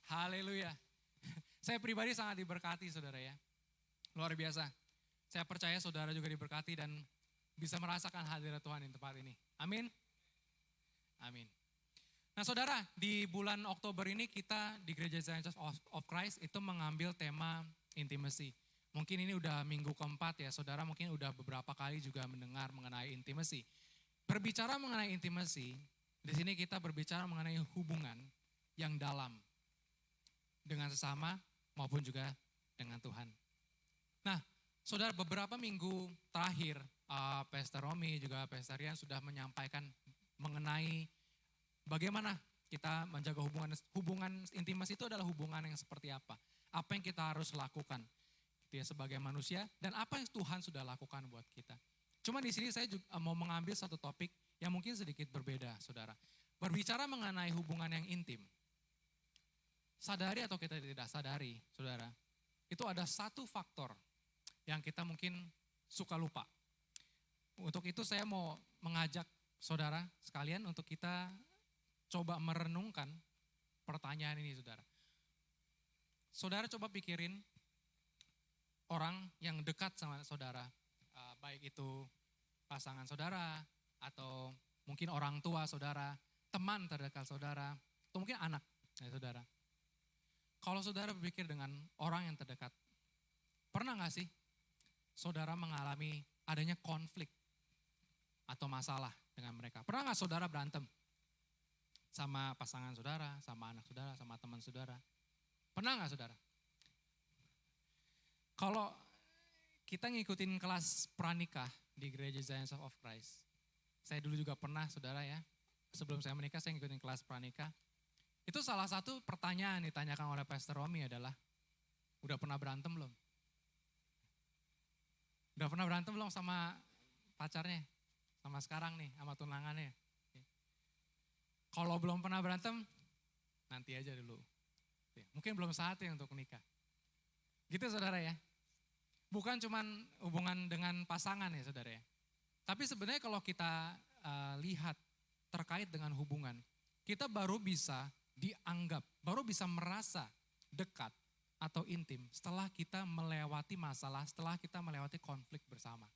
Haleluya. Saya pribadi sangat diberkati saudara ya. Luar biasa. Saya percaya saudara juga diberkati dan bisa merasakan hadirat Tuhan di tempat ini. Amin. Amin. Nah saudara, di bulan Oktober ini kita di Gereja Zion Church of Christ itu mengambil tema intimacy. Mungkin ini udah minggu keempat ya, saudara mungkin udah beberapa kali juga mendengar mengenai intimacy. Berbicara mengenai intimacy, di sini kita berbicara mengenai hubungan yang dalam dengan sesama maupun juga dengan Tuhan. Nah, saudara menggembala minggu terakhir, Pastor Romi juga Pastor Rian sudah menyampaikan mengenai bagaimana kita menjaga hubungan intimas itu adalah hubungan yang seperti apa. Apa yang kita harus lakukan gitu ya, sebagai manusia dan apa yang Tuhan sudah lakukan buat kita. Cuma di sini saya juga mau mengambil satu topik yang mungkin sedikit berbeda saudara. Berbicara mengenai hubungan yang intim. Sadari atau kita tidak sadari saudara, itu ada satu faktor yang kita mungkin suka lupa. Untuk itu saya mau mengajak saudara sekalian untuk kita coba merenungkan pertanyaan ini saudara. Saudara coba pikirin orang yang dekat sama saudara, baik itu pasangan saudara atau mungkin orang tua saudara, teman terdekat saudara, atau mungkin anak ya saudara. Kalau saudara berpikir dengan orang yang terdekat, pernah gak sih saudara mengalami adanya konflik atau masalah dengan mereka? Pernah gak saudara berantem sama pasangan saudara, sama anak saudara, sama teman saudara? Pernah gak saudara? Kalau kita ngikutin kelas pranikah di Gereja Zion of Christ, saya dulu juga pernah saudara ya, sebelum saya menikah saya ngikutin kelas pranikah. Itu salah satu pertanyaan ditanyakan oleh Pastor Romi adalah, udah pernah berantem belum? Udah pernah berantem belum sama pacarnya? Sama sekarang nih, sama tunangannya? Kalau belum pernah berantem, nanti aja dulu. Mungkin belum saatnya untuk menikah. Gitu saudara ya. Bukan cuman hubungan dengan pasangan ya saudara ya. Tapi sebenarnya kalau kita lihat terkait dengan hubungan, kita baru bisa dianggap, baru bisa merasa dekat atau intim setelah kita melewati masalah, setelah kita melewati konflik bersama.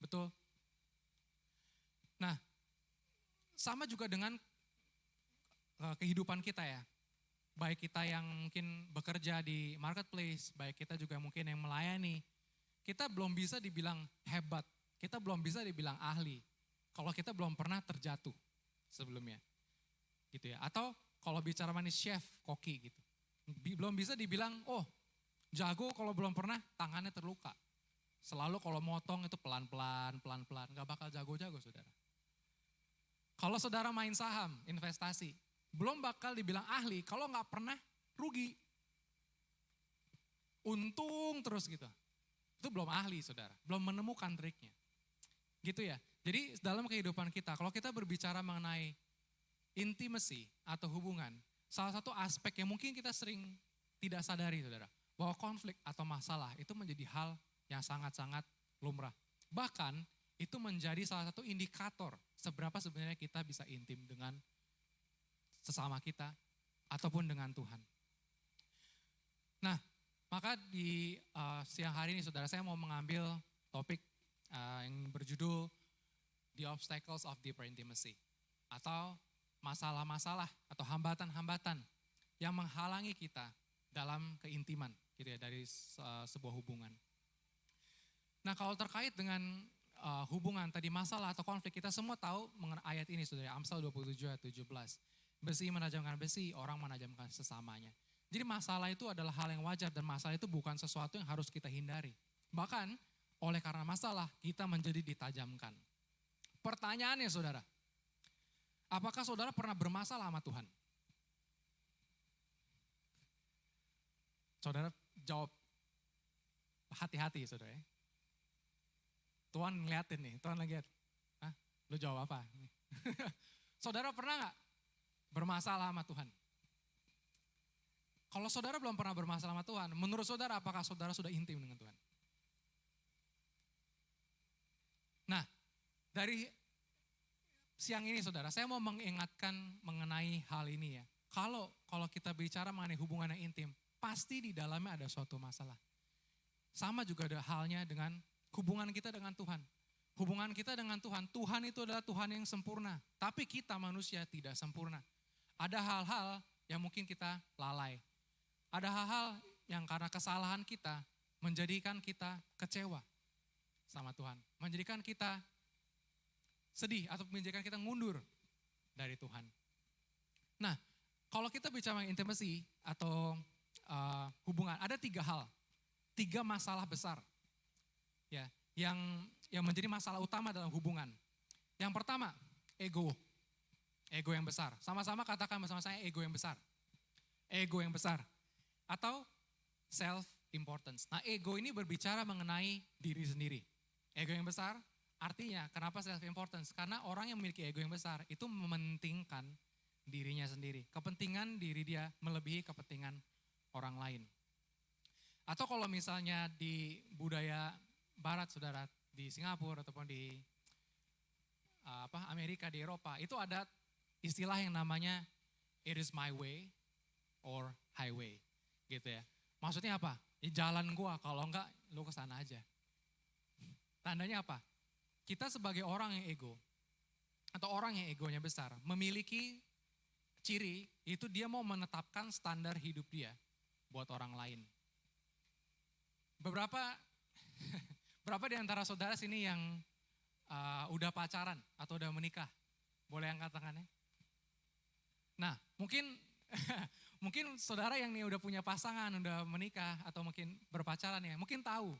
Betul? Nah, sama juga dengan kehidupan kita ya. Baik kita yang mungkin bekerja di marketplace, baik kita juga mungkin yang melayani. Kita belum bisa dibilang hebat, kita belum bisa dibilang ahli. Kalau kita belum pernah terjatuh sebelumnya. Gitu ya. Atau kalau bicara manis chef, koki gitu. Belum bisa dibilang, oh jago kalau belum pernah tangannya terluka. Selalu kalau motong itu pelan-pelan, gak bakal jago-jago saudara. Kalau saudara main saham, investasi, belum bakal dibilang ahli kalau gak pernah rugi. Untung terus gitu. Itu belum ahli saudara, belum menemukan triknya. Gitu ya. Jadi dalam kehidupan kita, kalau kita berbicara mengenai intimacy atau hubungan, salah satu aspek yang mungkin kita sering tidak sadari saudara, bahwa konflik atau masalah itu menjadi hal yang sangat-sangat lumrah. Bahkan itu menjadi salah satu indikator seberapa sebenarnya kita bisa intim dengan sesama kita ataupun dengan Tuhan. Nah, maka di siang hari ini saudara saya mau mengambil topik yang berjudul The Obstacles of Deeper Intimacy, atau masalah-masalah atau hambatan-hambatan yang menghalangi kita dalam keintiman gitu ya, dari sebuah hubungan. Nah, kalau terkait dengan hubungan tadi, masalah atau konflik, kita semua tahu mengenai ayat ini saudara, Amsal 27 ayat 17. Besi menajamkan besi, orang menajamkan sesamanya. Jadi masalah itu adalah hal yang wajar dan masalah itu bukan sesuatu yang harus kita hindari. Bahkan oleh karena masalah kita menjadi ditajamkan. Pertanyaannya saudara, apakah saudara pernah bermasalah sama Tuhan? Saudara jawab hati-hati saudara ya. Tuhan ngeliatin nih, Tuhan lagi lihat. Hah? Lu jawab apa? Saudara pernah gak bermasalah sama Tuhan? Kalau saudara belum pernah bermasalah sama Tuhan, menurut saudara apakah saudara sudah intim dengan Tuhan? Nah, dari siang ini saudara, saya mau mengingatkan mengenai hal ini ya. Kalau kalau kita bicara mengenai hubungan yang intim, pasti di dalamnya ada suatu masalah. Sama juga ada halnya dengan hubungan kita dengan Tuhan. Hubungan kita dengan Tuhan, Tuhan itu adalah Tuhan yang sempurna. Tapi kita manusia tidak sempurna. Ada hal-hal yang mungkin kita lalai. Ada hal-hal yang karena kesalahan kita menjadikan kita kecewa sama Tuhan. Menjadikan kita sedih atau menjadikan kita mundur dari Tuhan. Nah, kalau kita bicara intimacy atau hubungan, ada 3 hal, 3 masalah besar ya, yang menjadi masalah utama dalam hubungan. Yang pertama, ego yang besar. Sama-sama katakan bersama saya, ego yang besar. Ego yang besar atau self importance. Nah, ego ini berbicara mengenai diri sendiri. Ego yang besar artinya kenapa self importance? Karena orang yang memiliki ego yang besar itu mementingkan dirinya sendiri. Kepentingan diri dia melebihi kepentingan orang lain. Atau kalau misalnya di budaya barat, saudara, di Singapura ataupun di Amerika, di Eropa, itu ada istilah yang namanya it is my way or highway, gitu ya. Maksudnya apa? Jalan gua, kalau enggak lu kesana aja. Tandanya apa? Kita sebagai orang yang ego, atau orang yang egonya besar, memiliki ciri itu dia mau menetapkan standar hidup dia buat orang lain. Berapa di antara saudara sini yang udah pacaran atau udah menikah? Boleh angkat tangannya? Nah, mungkin mungkin saudara yang nih udah punya pasangan, udah menikah atau mungkin berpacaran ya, mungkin tahu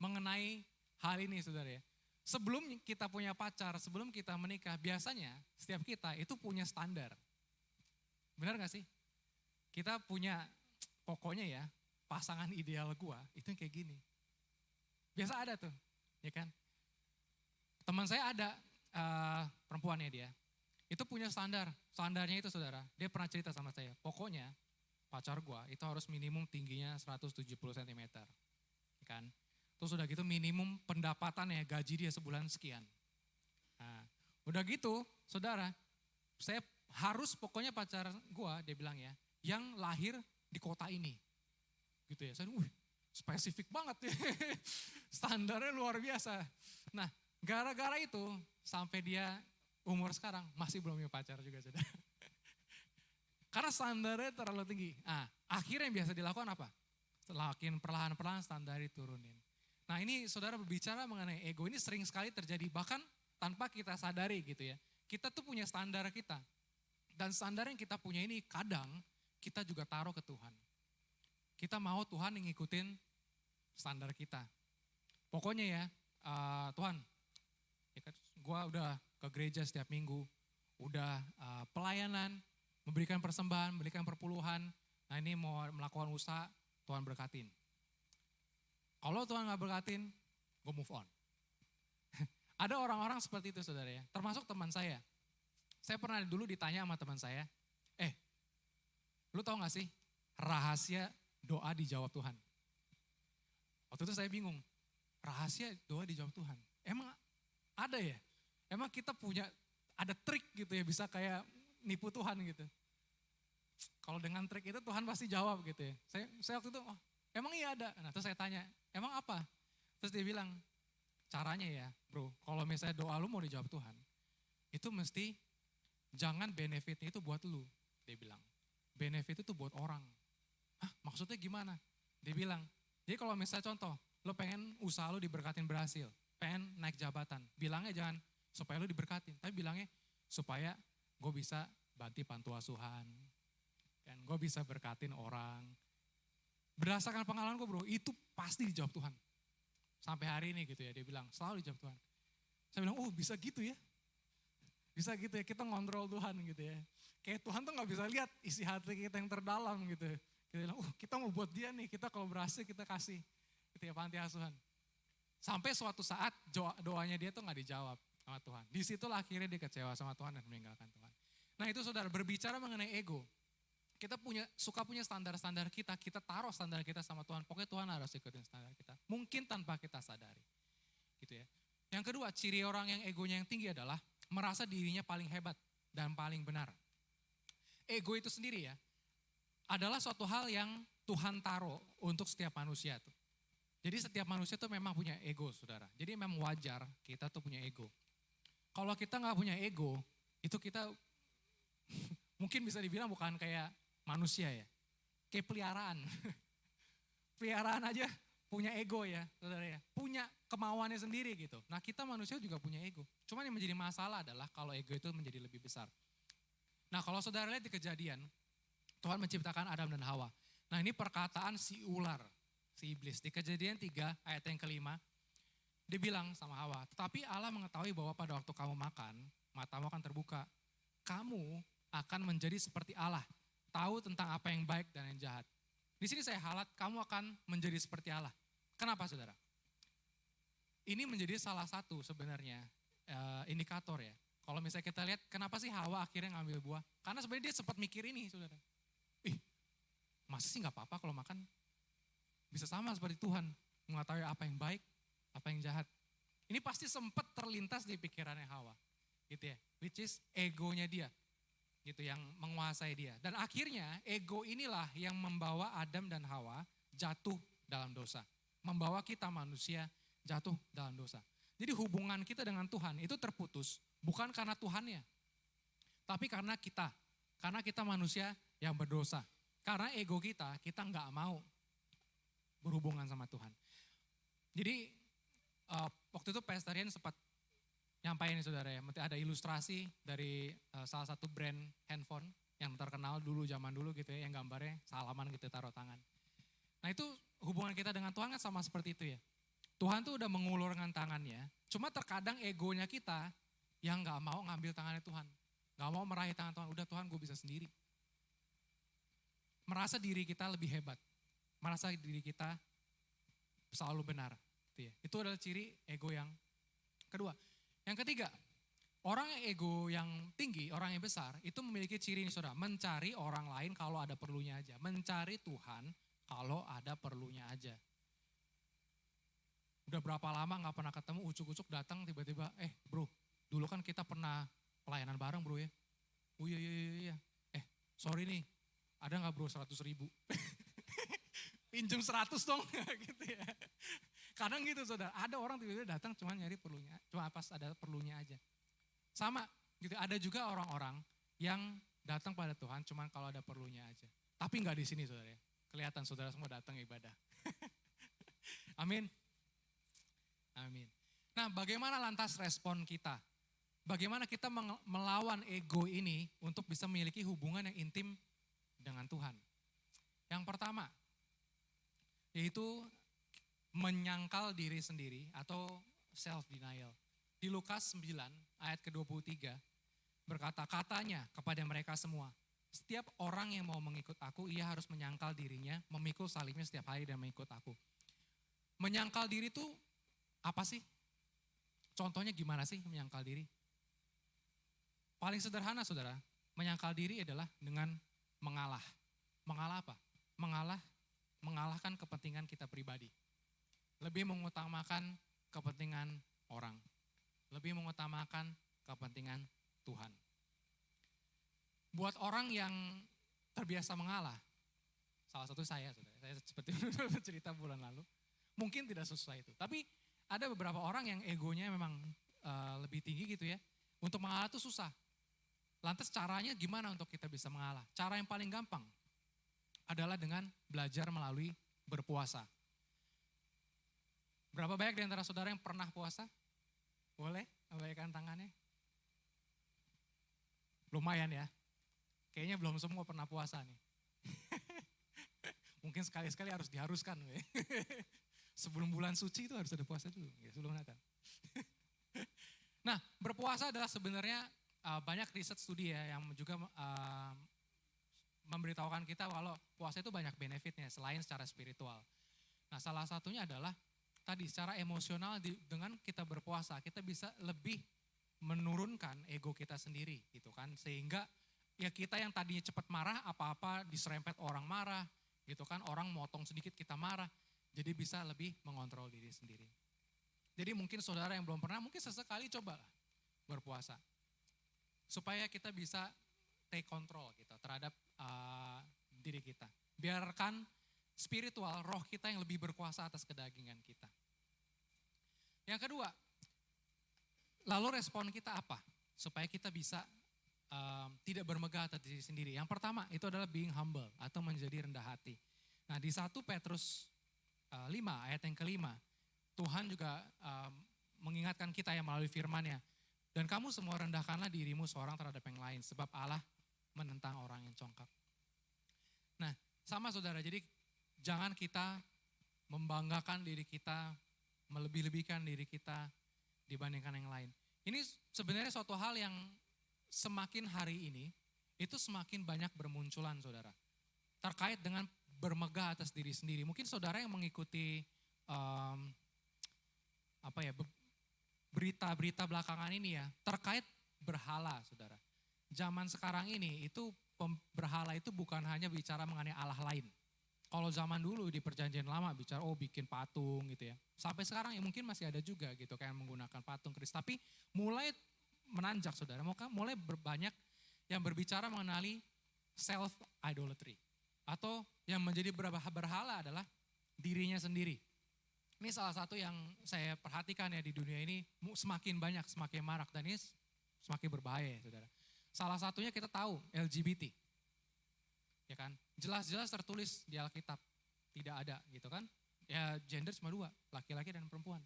mengenai hal ini, saudara ya. Sebelum kita punya pacar, sebelum kita menikah, biasanya setiap kita itu punya standar. Benar gak sih? Kita punya, pokoknya ya, pasangan ideal gua itu kayak gini. Biasa ada tuh, ya kan? Teman saya ada perempuannya dia, itu punya standar. Standarnya itu, saudara, dia pernah cerita sama saya, pokoknya pacar gua itu harus minimum tingginya 170 cm. Ya kan? Terus udah gitu minimum pendapatannya, gaji dia sebulan sekian. Nah, udah gitu, saudara, saya harus pokoknya pacar gua, dia bilang ya, yang lahir di kota ini. Gitu ya, saya spesifik banget ya. Standarnya luar biasa. Nah, gara-gara itu sampai dia umur sekarang masih belum punya pacar juga, saudara. Karena standarnya terlalu tinggi. Nah, akhirnya yang biasa dilakukan apa? Semakin perlahan-perlahan standar diturunin. Nah, ini saudara berbicara mengenai ego, ini sering sekali terjadi bahkan tanpa kita sadari gitu ya. Kita tuh punya standar kita. Dan standar yang kita punya ini kadang kita juga taruh ke Tuhan. Kita mau Tuhan yang ngikutin standar kita. Pokoknya ya, Tuhan, ya kan, gue udah ke gereja setiap minggu, udah pelayanan, memberikan persembahan, memberikan perpuluhan. Nah, ini mau melakukan usaha, Tuhan berkatin. Kalau Tuhan gak berkatin, gue move on. Ada orang-orang seperti itu, saudara ya. Termasuk teman saya. Saya pernah dulu ditanya sama teman saya, lu tahu gak sih rahasia doa dijawab Tuhan? Waktu itu saya bingung, rahasia doa dijawab Tuhan. Emang ada ya? Emang kita punya, ada trik gitu ya, bisa kayak nipu Tuhan gitu. Kalau dengan trik itu Tuhan pasti jawab gitu ya. Saya waktu itu, emang iya ada? Nah, terus saya tanya, emang apa? Terus dia bilang, caranya ya bro, kalau misalnya doa lu mau dijawab Tuhan, itu mesti jangan benefitnya itu buat lu, dia bilang. Benefit itu buat orang. Hah, maksudnya gimana? Dia bilang, jadi kalau misalnya contoh, lu pengen usaha lu diberkatin berhasil, pengen naik jabatan, bilangnya jangan supaya lu diberkatin, tapi bilangnya supaya gue bisa bantu panti asuhan, dan gue bisa berkatin orang. Berdasarkan pengalaman gue bro, itu pasti dijawab Tuhan. Sampai hari ini gitu ya, dia bilang selalu dijawab Tuhan. Saya bilang, oh bisa gitu ya. Bisa gitu ya, kita ngontrol Tuhan gitu ya. Kayak Tuhan tuh gak bisa lihat isi hati kita yang terdalam gitu. Kita bilang, kita mau buat dia nih, kita kalau berhasil kita kasih. Gitu ya, panti asuhan. Sampai suatu saat doanya dia tuh gak dijawab sama Tuhan. Disitulah akhirnya dia kecewa sama Tuhan dan meninggalkan Tuhan. Nah itu saudara, berbicara mengenai ego. Kita suka punya standar-standar kita taruh standar kita sama Tuhan. Pokoknya Tuhan harus ikutin standar kita. Mungkin tanpa kita sadari. Gitu ya. Yang kedua, ciri orang yang egonya yang tinggi adalah merasa dirinya paling hebat dan paling benar. Ego itu sendiri ya, adalah suatu hal yang Tuhan taruh untuk setiap manusia tuh. Jadi setiap manusia tuh memang punya ego, saudara. Jadi memang wajar kita tuh punya ego. Kalau kita nggak punya ego, itu kita mungkin bisa dibilang bukan kayak manusia ya. Kayak peliharaan. Peliharaan aja punya ego ya, saudara ya. Punya kemauannya sendiri gitu. Nah kita manusia juga punya ego. Cuman yang menjadi masalah adalah kalau ego itu menjadi lebih besar. Nah kalau saudara lihat di Kejadian, Tuhan menciptakan Adam dan Hawa. Nah ini perkataan si ular, si iblis. Di Kejadian 3 ayat yang kelima, dia bilang sama Hawa, tetapi Allah mengetahui bahwa pada waktu kamu makan, matamu akan terbuka. Kamu akan menjadi seperti Allah, tahu tentang apa yang baik dan yang jahat. Di sini saya halat, kamu akan menjadi seperti Allah. Kenapa saudara? Ini menjadi salah satu sebenarnya indikator ya. Kalau misalnya kita lihat, kenapa sih Hawa akhirnya ngambil buah? Karena sebenarnya dia sempat mikir ini saudara. Masa sih gak apa-apa kalau makan bisa sama seperti Tuhan. Mengetahui apa yang baik, apa yang jahat. Ini pasti sempat terlintas di pikirannya Hawa. Gitu ya, which is egonya dia. Gitu yang menguasai dia. Dan akhirnya ego inilah yang membawa Adam dan Hawa jatuh dalam dosa. Membawa kita manusia jatuh dalam dosa. Jadi hubungan kita dengan Tuhan itu terputus bukan karena Tuhannya. Tapi karena kita. Karena kita manusia yang berdosa. Karena ego kita nggak mau berhubungan sama Tuhan. Jadi waktu itu Pastor Rian sempat nyampain saudara ya, ada ilustrasi dari salah satu brand handphone yang terkenal dulu zaman dulu gitu ya, yang gambarnya salaman gitu taruh tangan. Nah itu hubungan kita dengan Tuhan kan sama seperti itu ya. Tuhan tuh udah mengulurkan tangannya, cuma terkadang egonya kita yang nggak mau ngambil tangannya Tuhan. Nggak mau meraih tangan Tuhan, udah Tuhan gue bisa sendiri. Merasa diri kita lebih hebat, merasa diri kita selalu benar. Gitu ya. Itu adalah ciri ego yang kedua. Yang ketiga, orang yang ego yang tinggi, orang yang besar, itu memiliki ciri ini saudara, mencari orang lain kalau ada perlunya aja. Mencari Tuhan kalau ada perlunya aja. Udah berapa lama gak pernah ketemu, ucuk-ucuk datang tiba-tiba, bro, dulu kan kita pernah pelayanan bareng bro ya. Oh iya. Sorry nih, ada gak bro 100.000? Pinjem 100 dong, gitu ya. Kadang gitu saudara, ada orang tiba-tiba datang cuma nyari perlunya, cuma pas ada perlunya aja. Sama gitu, ada juga orang-orang yang datang pada Tuhan cuma kalau ada perlunya aja. Tapi gak di sini saudara ya, kelihatan saudara semua datang ibadah. Amin. Amin. Nah bagaimana lantas respon kita? Bagaimana kita melawan ego ini untuk bisa memiliki hubungan yang intim dengan Tuhan? Yang pertama, yaitu menyangkal diri sendiri atau self-denial. Di Lukas 9 ayat ke-23 berkata, katanya kepada mereka semua, setiap orang yang mau mengikut aku, ia harus menyangkal dirinya, memikul salibnya setiap hari dan mengikut aku. Menyangkal diri itu apa sih? Contohnya gimana sih menyangkal diri? Paling sederhana saudara, menyangkal diri adalah dengan mengalah. Mengalah apa? Mengalahkan kepentingan kita pribadi. Lebih mengutamakan kepentingan orang. Lebih mengutamakan kepentingan Tuhan. Buat orang yang terbiasa mengalah, salah satu saya seperti cerita bulan lalu, mungkin tidak susah itu. Tapi ada beberapa orang yang egonya memang lebih tinggi gitu ya. Untuk mengalah itu susah. Lantas caranya gimana untuk kita bisa mengalah? Cara yang paling gampang adalah dengan belajar melalui berpuasa. Berapa banyak di antara saudara yang pernah puasa? Boleh lambaikan tangannya? Lumayan ya. Kayaknya belum semua pernah puasa nih. Mungkin sekali-sekali harus diharuskan. Sebelum bulan suci itu harus ada puasa dulu, ya, sebelum Natal. Nah, berpuasa adalah sebenarnya banyak riset studi ya yang juga memberitahukan kita kalau puasa itu banyak benefitnya selain secara spiritual. Nah, salah satunya adalah tadi secara emosional dengan kita berpuasa, kita bisa lebih menurunkan ego kita sendiri gitu kan. Sehingga ya kita yang tadinya cepat marah, apa-apa diserempet orang marah gitu kan, orang motong sedikit kita marah. Jadi bisa lebih mengontrol diri sendiri. Jadi mungkin saudara yang belum pernah, mungkin sesekali cobalah berpuasa. Supaya kita bisa take control gitu terhadap diri kita. Biarkan spiritual, roh kita yang lebih berkuasa atas kedagingan kita. Yang kedua, lalu respon kita apa? Supaya kita bisa tidak bermegah atas diri sendiri. Yang pertama itu adalah being humble atau menjadi rendah hati. Nah di 1 Petrus 5 ayat yang kelima, Tuhan juga mengingatkan kita yang melalui firman-Nya. Dan kamu semua rendahkanlah dirimu seorang terhadap yang lain, sebab Allah menentang orang yang congkak. Nah sama saudara, jadi jangan kita membanggakan diri kita, melebih-lebihkan diri kita dibandingkan yang lain. Ini sebenarnya suatu hal yang semakin hari ini, itu semakin banyak bermunculan saudara. Terkait dengan bermegah atas diri sendiri. Mungkin saudara yang mengikuti berita-berita belakangan ini ya, terkait berhala saudara. Zaman sekarang ini, itu berhala itu bukan hanya bicara mengenai Allah lain. Kalau zaman dulu di perjanjian lama bicara bikin patung gitu ya. Sampai sekarang ya mungkin masih ada juga gitu kayak menggunakan patung Kristus. Tapi mulai menanjak saudara, mulai banyak yang berbicara mengenai self idolatry. Atau yang menjadi berhala adalah dirinya sendiri. Ini salah satu yang saya perhatikan ya di dunia ini semakin banyak, semakin marak dan ini semakin berbahaya ya saudara. Salah satunya kita tahu LGBT. Ya kan, jelas-jelas tertulis di Alkitab, tidak ada gitu kan. Ya gender cuma 2, laki-laki dan perempuan.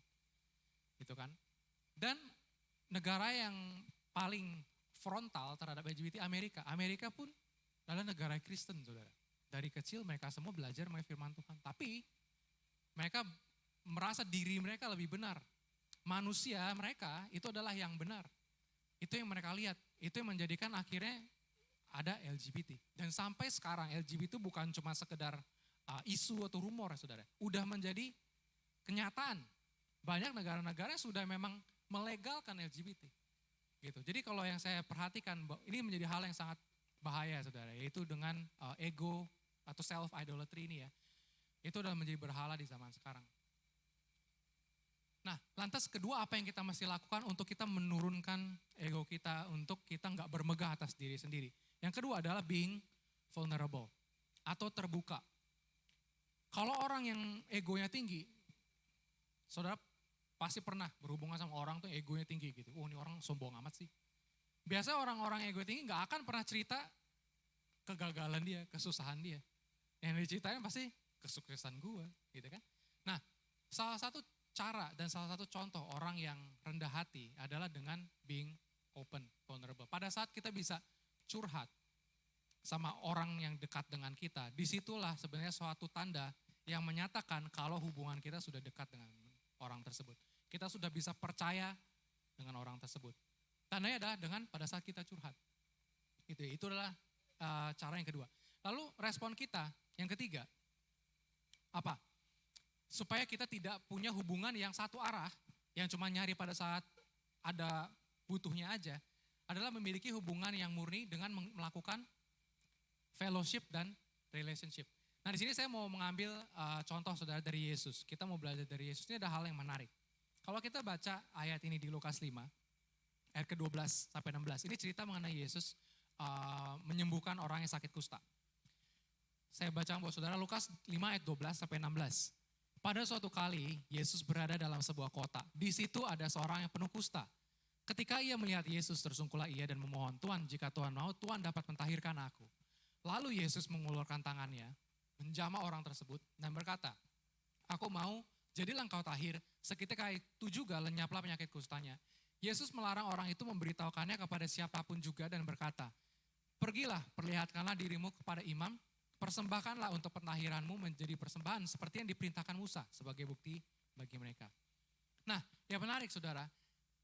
Gitu kan. Dan negara yang paling frontal terhadap LGBT Amerika. Amerika pun adalah negara Kristen saudara. Dari kecil mereka semua belajar mengenai firman Tuhan. Tapi mereka merasa diri mereka lebih benar. Manusia mereka itu adalah yang benar. Itu yang mereka lihat. Itu yang menjadikan akhirnya ada LGBT. Dan sampai sekarang LGBT itu bukan cuma sekedar isu atau rumor ya saudara. Udah menjadi kenyataan. Banyak negara-negara sudah memang melegalkan LGBT. Gitu. Jadi kalau yang saya perhatikan, ini menjadi hal yang sangat bahaya saudara. Yaitu dengan ego atau self idolatry ini ya. Itu adalah menjadi berhala di zaman sekarang. Nah, lantas kedua apa yang kita mesti lakukan untuk kita menurunkan ego kita, untuk kita nggak bermegah atas diri sendiri. Yang kedua adalah being vulnerable atau terbuka. Kalau orang yang egonya tinggi, saudara pasti pernah berhubungan sama orang tuh egonya tinggi gitu. Ini orang sombong amat sih. Biasanya orang-orang ego tinggi nggak akan pernah cerita kegagalan dia, kesusahan dia. Yang diceritain pasti kesuksesan gue, gitu kan. Nah, salah satu cara dan salah satu contoh orang yang rendah hati adalah dengan being open, vulnerable. Pada saat kita bisa curhat sama orang yang dekat dengan kita, disitulah sebenarnya suatu tanda yang menyatakan kalau hubungan kita sudah dekat dengan orang tersebut. Kita sudah bisa percaya dengan orang tersebut. Tandanya adalah dengan pada saat kita curhat. Itu adalah cara yang kedua. Lalu respon kita yang ketiga, apa? Supaya kita tidak punya hubungan yang satu arah, yang cuma nyari pada saat ada butuhnya aja, adalah memiliki hubungan yang murni dengan melakukan fellowship dan relationship. Nah di sini saya mau mengambil contoh saudara dari Yesus. Kita mau belajar dari Yesus, ini ada hal yang menarik. Kalau kita baca ayat ini di Lukas 5, ayat ke-12 sampai 16, ini cerita mengenai Yesus menyembuhkan orang yang sakit kusta. Saya baca buat saudara Lukas 5 ayat 12 sampai 16. Pada suatu kali Yesus berada dalam sebuah kota. Di situ ada seorang yang penuh kusta. Ketika ia melihat Yesus, tersungkurlah ia dan memohon, Tuhan jika Tuhan mau, Tuhan dapat mentahirkan aku. Lalu Yesus mengulurkan tangannya, menjamah orang tersebut dan berkata, aku mau, jadilah engkau tahir. Seketika itu juga lenyaplah penyakit kustanya. Yesus melarang orang itu memberitahukannya kepada siapapun juga dan berkata, pergilah, perlihatkanlah dirimu kepada imam, persembahkanlah untuk pentahiranmu menjadi persembahan seperti yang diperintahkan Musa sebagai bukti bagi mereka. Nah, yang menarik saudara,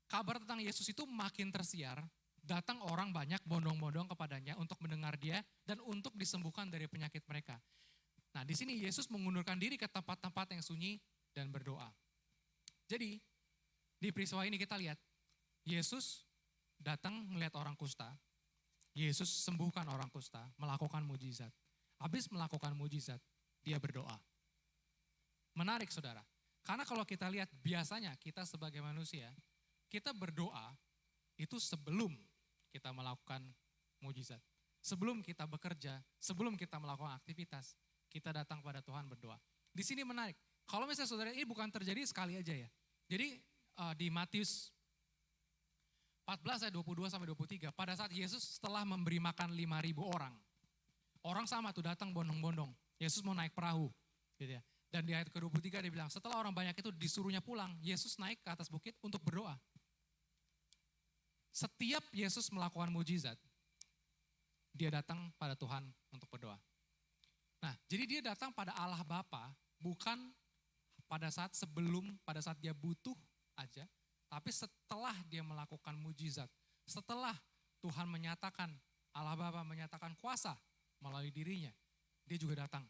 kabar tentang Yesus itu makin tersiar, datang orang banyak bondong-bondong kepadanya untuk mendengar dia dan untuk disembuhkan dari penyakit mereka. Nah, di sini Yesus mengundurkan diri ke tempat-tempat yang sunyi dan berdoa. Jadi, di peristiwa ini kita lihat, Yesus datang melihat orang kusta, Yesus sembuhkan orang kusta, melakukan mujizat. Habis melakukan mujizat, dia berdoa. Menarik saudara, karena kalau kita lihat biasanya kita sebagai manusia, kita berdoa itu sebelum kita melakukan mujizat. Sebelum kita bekerja, sebelum kita melakukan aktivitas, kita datang pada Tuhan berdoa. Di sini menarik. Kalau misalnya saudara ini bukan terjadi sekali aja ya. Jadi di Matius 14 ayat 22 sampai 23, pada saat Yesus setelah memberi makan 5.000 orang. Orang sama tuh datang bondong-bondong. Yesus mau naik perahu gitu ya. Dan di ayat ke-23 dia bilang, setelah orang banyak itu disuruhnya pulang, Yesus naik ke atas bukit untuk berdoa. Setiap Yesus melakukan mujizat, dia datang pada Tuhan untuk berdoa. Nah, jadi dia datang pada Allah Bapa, bukan pada saat dia butuh aja, tapi setelah dia melakukan mujizat, setelah Tuhan menyatakan, Allah Bapa menyatakan kuasa melalui dirinya, dia juga datang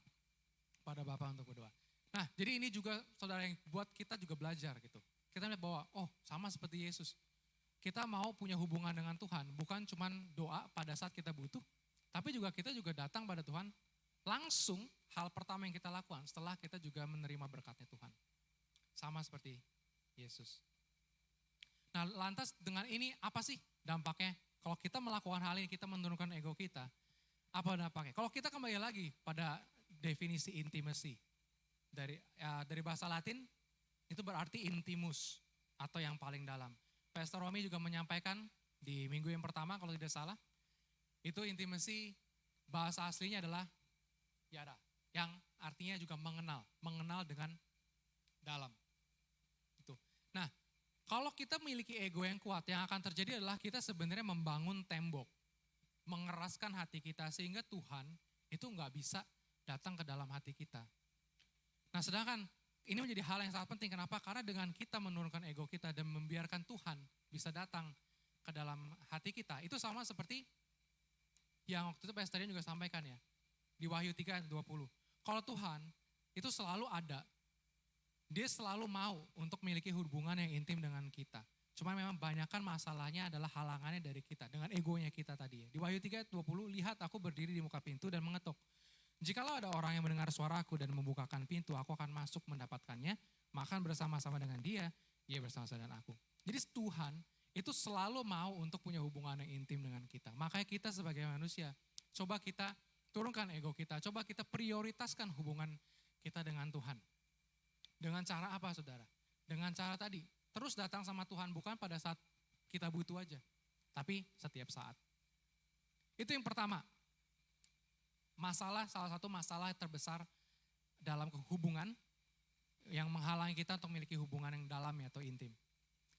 pada Bapa untuk berdoa. Nah, jadi ini juga saudara yang buat kita juga belajar gitu. Kita melihat bahwa, sama seperti Yesus. Kita mau punya hubungan dengan Tuhan, bukan cuma doa pada saat kita butuh, tapi kita juga datang pada Tuhan, langsung hal pertama yang kita lakukan setelah kita juga menerima berkatnya Tuhan. Sama seperti Yesus. Nah, lantas dengan ini apa sih dampaknya? Kalau kita melakukan hal ini, kita menurunkan ego kita, apa dampaknya? Kalau kita kembali lagi pada definisi intimacy, dari bahasa Latin, itu berarti intimus, atau yang paling dalam. Pastor Romi juga menyampaikan di minggu yang pertama, kalau tidak salah, itu intimacy, bahasa aslinya adalah yada, yang artinya juga mengenal dengan dalam. Itu. Nah, kalau kita memiliki ego yang kuat, yang akan terjadi adalah kita sebenarnya membangun tembok, mengeraskan hati kita, sehingga Tuhan itu nggak bisa datang ke dalam hati kita. Nah, sedangkan ini menjadi hal yang sangat penting. Kenapa? Karena dengan kita menurunkan ego kita dan membiarkan Tuhan bisa datang ke dalam hati kita, itu sama seperti yang waktu itu Pastor Dian juga sampaikan ya, di Wahyu 3 ayat 20. Kalau Tuhan itu selalu ada, dia selalu mau untuk memiliki hubungan yang intim dengan kita. Cuma memang banyakkan masalahnya adalah halangannya dari kita, dengan egonya kita tadi ya. Di Wahyu 3 ayat 20, lihat aku berdiri di muka pintu dan mengetuk. Jikalau ada orang yang mendengar suaraku dan membukakan pintu, aku akan masuk mendapatkannya, makan bersama-sama dengan dia bersama-sama dengan aku. Jadi Tuhan itu selalu mau untuk punya hubungan yang intim dengan kita. Makanya kita sebagai manusia, coba kita turunkan ego kita, coba kita prioritaskan hubungan kita dengan Tuhan. Dengan cara apa saudara? Dengan cara tadi, terus datang sama Tuhan bukan pada saat kita butuh aja, tapi setiap saat. Itu yang pertama. Salah satu masalah terbesar dalam hubungan yang menghalangi kita untuk memiliki hubungan yang dalam atau intim.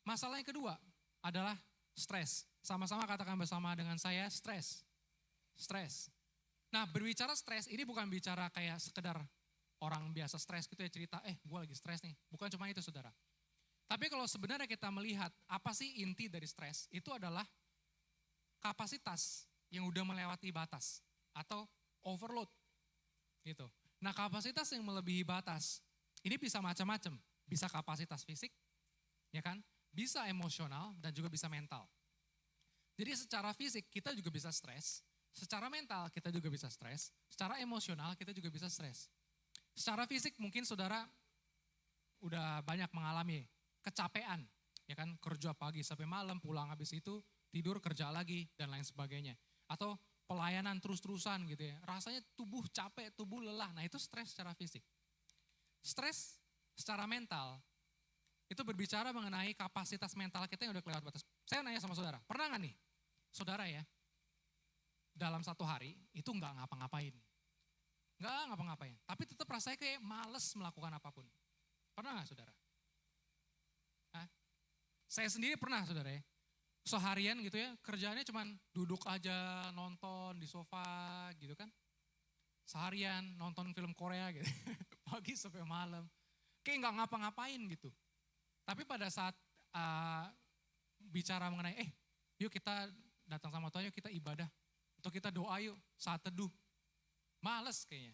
Masalah yang kedua adalah stres. Sama-sama katakan bersama dengan saya, stres. Stres. Nah, berbicara stres ini bukan bicara kayak sekedar orang biasa stres gitu ya, cerita, gue lagi stres nih. Bukan cuma itu saudara. Tapi kalau sebenarnya kita melihat apa sih inti dari stres, itu adalah kapasitas yang udah melewati batas atau overload gitu. Nah, kapasitas yang melebihi batas ini bisa macam-macam, bisa kapasitas fisik, ya kan? Bisa emosional dan juga bisa mental. Jadi secara fisik kita juga bisa stres, secara mental kita juga bisa stres, secara emosional kita juga bisa stres. Secara fisik mungkin saudara udah banyak mengalami kecapean, ya kan? Kerja pagi sampai malam, pulang habis itu tidur kerja lagi dan lain sebagainya. Atau pelayanan terus-terusan gitu ya, rasanya tubuh capek, tubuh lelah, nah itu stres secara fisik. Stres secara mental, itu berbicara mengenai kapasitas mental kita yang udah kelewat batas. Saya nanya sama saudara, pernah gak nih saudara ya, dalam satu hari itu gak ngapa-ngapain. Gak ngapa-ngapain, tapi tetap rasanya kayak males melakukan apapun. Pernah gak saudara? Hah? Saya sendiri pernah saudara ya. Seharian gitu ya, kerjaannya cuma duduk aja, nonton di sofa gitu kan. Seharian nonton film Korea gitu, pagi sampai malam. Kayak gak ngapa-ngapain gitu. Tapi pada saat bicara mengenai, yuk kita datang sama Tuhan, yuk kita ibadah. Atau kita doa yuk, saat teduh. Males kayaknya.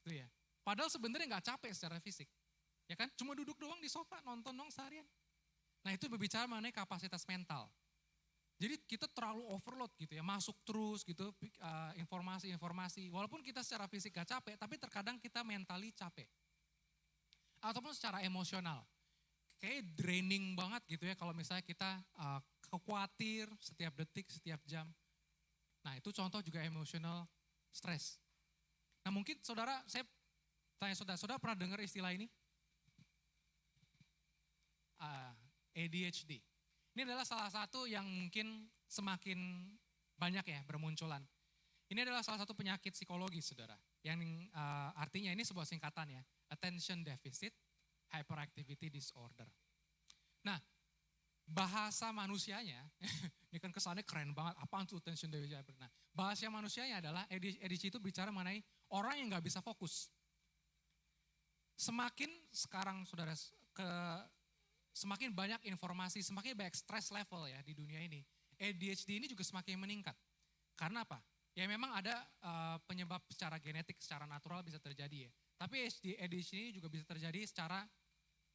Itu ya. Padahal sebenarnya gak capek secara fisik. Ya kan, cuma duduk doang di sofa, nonton doang seharian. Nah itu berbicara mengenai kapasitas mental. Jadi kita terlalu overload gitu ya, masuk terus gitu informasi-informasi. Walaupun kita secara fisik gak capek, tapi terkadang kita mentally capek. Ataupun secara emosional. Kayak draining banget gitu ya kalau misalnya kita khawatir setiap detik, setiap jam. Nah itu contoh juga emotional stress. Nah Mungkin saudara, saya tanya saudara pernah dengar istilah ini? ADHD. Ini adalah salah satu yang mungkin semakin banyak ya bermunculan. Ini adalah salah satu penyakit psikologis, saudara. Yang artinya ini sebuah singkatan ya, Attention Deficit Hyperactivity Disorder. Nah, bahasa manusianya, ini kan kesannya keren banget, apaan tuh attention deficit? Nah, bahasa manusianya adalah ADHD itu bicara mengenai orang yang gak bisa fokus. Semakin sekarang saudara, semakin banyak informasi, semakin banyak stress level ya di dunia ini, ADHD ini juga semakin meningkat. Karena apa? Ya memang ada penyebab secara genetik, secara natural bisa terjadi ya. Tapi ADHD ini juga bisa terjadi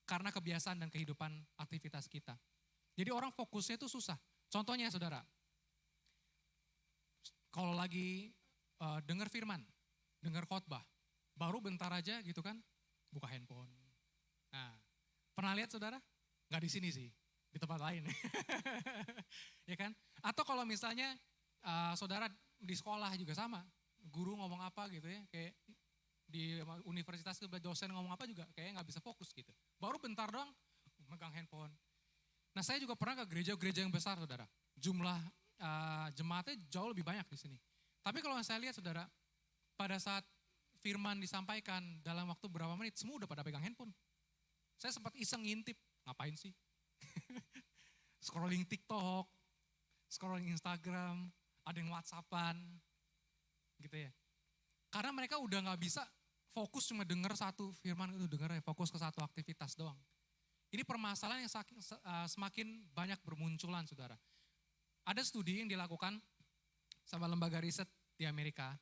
karena kebiasaan dan kehidupan aktivitas kita. Jadi orang fokusnya itu susah. Contohnya saudara, kalau lagi dengar firman, dengar khotbah, baru bentar aja gitu kan, buka handphone. Nah, pernah lihat saudara? Nggak di sini sih, di tempat lain. Ya kan? Atau kalau misalnya saudara di sekolah juga sama, guru ngomong apa gitu ya, kayak di universitas dosen ngomong apa juga kayaknya nggak bisa fokus gitu. Baru bentar doang megang handphone. Nah saya juga pernah ke gereja-gereja yang besar saudara. Jumlah jemaatnya jauh lebih banyak di sini. Tapi kalau saya lihat saudara, pada saat firman disampaikan dalam waktu berapa menit, semua udah pada pegang handphone. Saya sempat iseng ngintip, ngapain sih? Scrolling TikTok, scrolling Instagram, ada yang WhatsAppan, gitu ya. Karena mereka udah gak bisa fokus cuma denger satu firman itu, denger ya, fokus ke satu aktivitas doang. Ini permasalahan yang semakin banyak bermunculan saudara. Ada studi yang dilakukan sama lembaga riset di Amerika,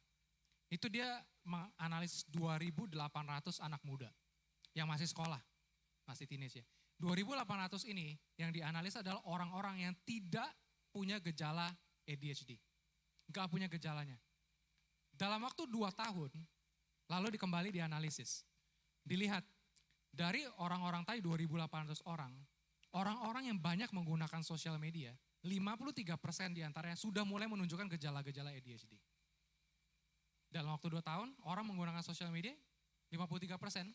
itu dia menganalisis 2.800 anak muda yang masih sekolah, masih teenage ya. 2.800 ini yang dianalisa adalah orang-orang yang tidak punya gejala ADHD. Gak punya gejalanya. Dalam waktu 2 tahun, lalu kembali dianalisis. Dilihat, dari orang-orang tadi 2.800 orang, orang-orang yang banyak menggunakan sosial media, 53% diantaranya sudah mulai menunjukkan gejala-gejala ADHD. Dalam waktu 2 tahun, orang menggunakan sosial media, 53%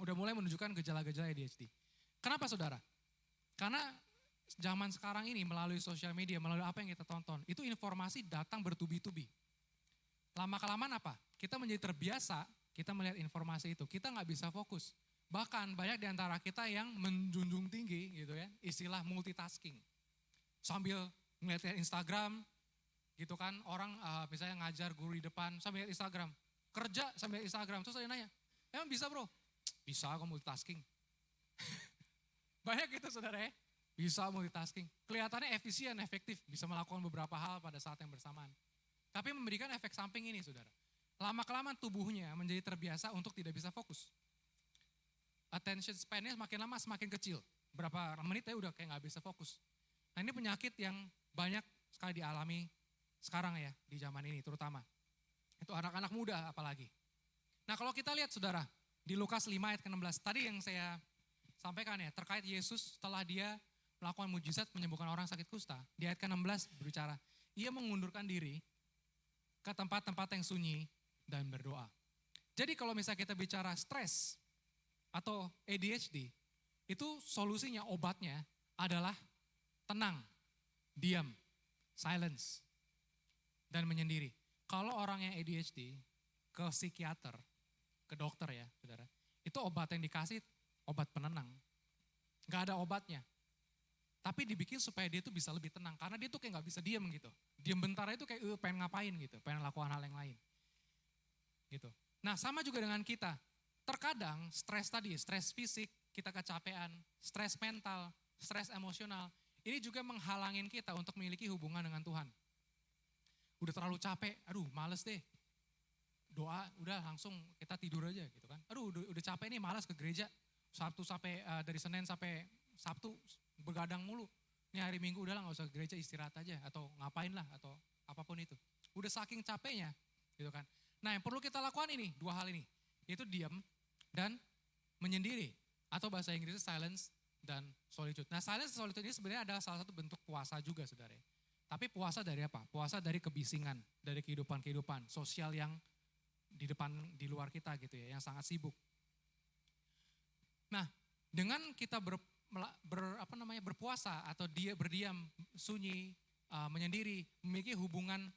udah mulai menunjukkan gejala-gejala ADHD. Kenapa saudara? Karena zaman sekarang ini melalui sosial media, melalui apa yang kita tonton, itu informasi datang bertubi-tubi. Lama-kelamaan apa? Kita menjadi terbiasa, kita melihat informasi itu, kita nggak bisa fokus. Bahkan banyak di antara kita yang menjunjung tinggi gitu ya, istilah multitasking. Sambil ngeliat Instagram, gitu kan, orang misalnya ngajar guru di depan, sambil lihat Instagram. Kerja sambil lihat Instagram, terus ada yang nanya, emang bisa bro? Bisa kok multitasking. Banyak gitu saudara ya, bisa multitasking. Kelihatannya efisien, efektif, bisa melakukan beberapa hal pada saat yang bersamaan. Tapi memberikan efek samping ini saudara. Lama-kelamaan tubuhnya menjadi terbiasa untuk tidak bisa fokus. Attention span-nya semakin lama semakin kecil. Berapa menit ya udah kayak gak bisa fokus. Nah ini penyakit yang banyak sekali dialami sekarang ya, di zaman ini terutama. Itu anak-anak muda apalagi. Nah kalau kita lihat saudara, di Lukas 5 ayat ke-16, tadi yang saya sampaikan ya, terkait Yesus setelah dia melakukan mujizat menyembuhkan orang sakit kusta. Di ayat ke-16 berbicara, ia mengundurkan diri ke tempat-tempat yang sunyi dan berdoa. Jadi kalau misalnya kita bicara stres atau ADHD, itu solusinya, obatnya adalah tenang, diam, silence, dan menyendiri. Kalau orang yang ADHD ke psikiater, ke dokter ya saudara, itu obat yang dikasih obat penenang. Gak ada obatnya. Tapi dibikin supaya dia tuh bisa lebih tenang. Karena dia tuh kayak gak bisa diam gitu. Diam bentar itu kayak pengen ngapain gitu. Pengen lakukan hal yang lain. Gitu. Nah sama juga dengan kita. Terkadang stres tadi, stres fisik, kita kecapean, stres mental, stres emosional. Ini juga menghalangin kita untuk memiliki hubungan dengan Tuhan. Udah terlalu capek, aduh males deh. Doa udah langsung kita tidur aja gitu kan. Aduh udah capek nih, malas ke gereja. Sabtu sampai dari Senin sampai Sabtu begadang mulu. Ini hari Minggu udah lah gak usah ke gereja, istirahat aja atau ngapain lah atau apapun itu. Udah saking capeknya gitu kan. Nah yang perlu kita lakukan ini, 2 hal ini. Yaitu diam dan menyendiri. Atau bahasa Inggrisnya silence dan solitude. Nah silence dan solitude ini sebenarnya adalah salah satu bentuk puasa juga saudara. Tapi puasa dari apa? Puasa dari kebisingan, dari kehidupan-kehidupan sosial yang di depan, di luar kita gitu ya, yang sangat sibuk. Nah, dengan kita berpuasa atau dia berdiam sunyi, menyendiri, memiliki hubungan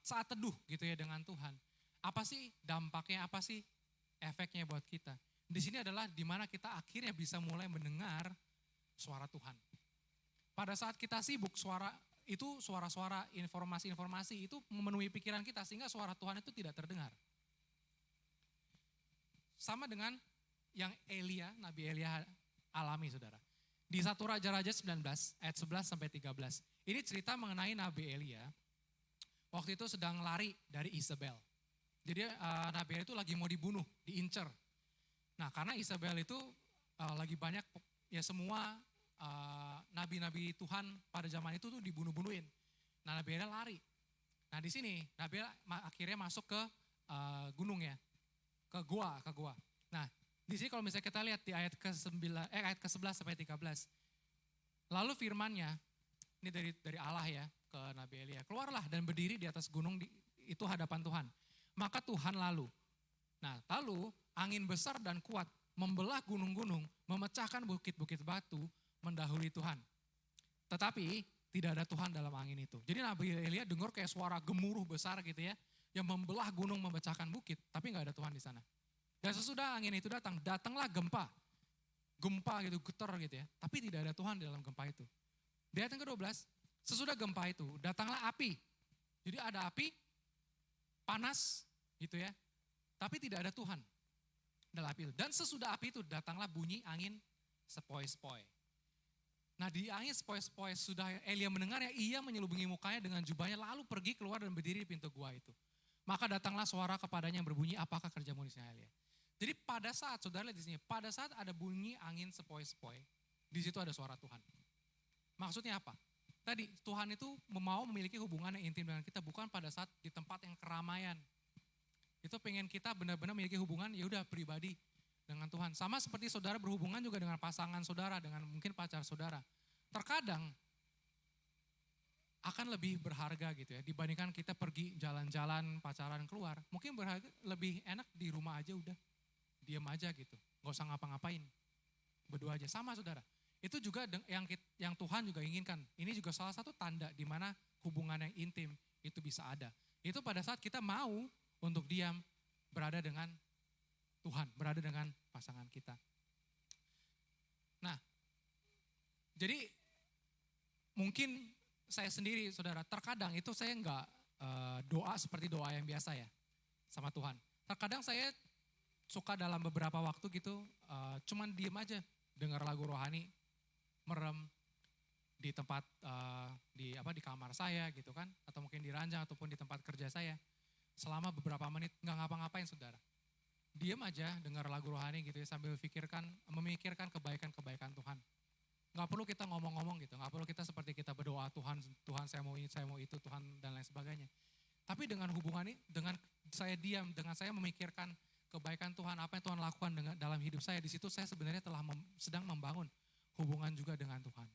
saat teduh gitu ya dengan Tuhan. Apa sih dampaknya, apa sih efeknya buat kita? Di sini adalah di mana kita akhirnya bisa mulai mendengar suara Tuhan. Pada saat kita sibuk, suara-suara, informasi-informasi itu memenuhi pikiran kita sehingga suara Tuhan itu tidak terdengar. Sama dengan yang Nabi Elia alami, saudara. Di 1 Raja-Raja 19 ayat 11 sampai 13. Ini cerita mengenai Nabi Elia waktu itu sedang lari dari Isabel. Jadi Nabi Elia itu lagi mau dibunuh, diincer. Nah, karena Isabel itu lagi banyak, ya semua nabi-nabi Tuhan pada zaman itu tuh dibunuh-bunuhin. Nah, Nabi Elia lari. Nah, di sini Nabi Elia akhirnya masuk ke gunung ya, ke gua. Nah, di sini kalau misalnya kita lihat di ayat ke-11 sampai 13. Lalu firman-Nya, ini dari Allah ya ke Nabi Elia, keluarlah dan berdiri di atas gunung itu hadapan Tuhan. Maka Tuhan lalu angin besar dan kuat membelah gunung-gunung, memecahkan bukit-bukit batu, mendahului Tuhan. Tetapi tidak ada Tuhan dalam angin itu. Jadi Nabi Elia dengar kayak suara gemuruh besar gitu ya, yang membelah gunung, memecahkan bukit, tapi nggak ada Tuhan di sana. Dan sesudah angin itu datanglah gempa gitu, getar gitu ya, tapi tidak ada Tuhan di dalam gempa itu. Di ayat yang ke-12, sesudah gempa itu datanglah api. Jadi ada api, panas gitu ya, tapi tidak ada Tuhan dalam api itu. Dan sesudah api itu datanglah bunyi angin sepoi-sepoi. Nah, di angin sepoi-sepoi sudah Elia mendengarnya, ia menyelubungi mukanya dengan jubahnya lalu pergi keluar dan berdiri di pintu gua itu. Maka datanglah suara kepadanya yang berbunyi, apakah kerjamu di sini Elia? Jadi pada saat, saudara lihat di sini, pada saat ada bunyi angin sepoi-sepoi, di situ ada suara Tuhan. Maksudnya apa? Tadi Tuhan itu mau memiliki hubungan yang intim dengan kita, bukan pada saat di tempat yang keramaian. Itu pengen kita benar-benar memiliki hubungan ya udah pribadi dengan Tuhan. Sama seperti saudara berhubungan juga dengan pasangan saudara, dengan mungkin pacar saudara. Terkadang akan lebih berharga gitu ya, dibandingkan kita pergi jalan-jalan, pacaran, keluar. Mungkin lebih enak di rumah aja udah. Diam aja gitu, gak usah ngapa-ngapain. Berdua aja, sama saudara. Itu juga yang Tuhan juga inginkan. Ini juga salah satu tanda di mana hubungan yang intim itu bisa ada. Itu pada saat kita mau untuk diam, berada dengan Tuhan, berada dengan pasangan kita. Nah, jadi mungkin saya sendiri saudara, terkadang itu saya enggak doa seperti doa yang biasa ya sama Tuhan. Terkadang saya suka dalam beberapa waktu gitu cuman diem aja, dengar lagu rohani, merem di tempat di kamar saya gitu kan, atau mungkin di ranjang ataupun di tempat kerja saya selama beberapa menit, nggak ngapa-ngapain saudara. Diem aja dengar lagu rohani gitu ya, sambil memikirkan kebaikan-kebaikan Tuhan. Nggak perlu kita ngomong-ngomong gitu, nggak perlu kita seperti kita berdoa Tuhan saya mau ini, saya mau itu, Tuhan dan lain sebagainya. Tapi dengan hubungan ini, dengan saya diam, dengan saya memikirkan kebaikan Tuhan, apa yang Tuhan lakukan dalam hidup saya, di situ saya sebenarnya sedang membangun hubungan juga dengan Tuhan.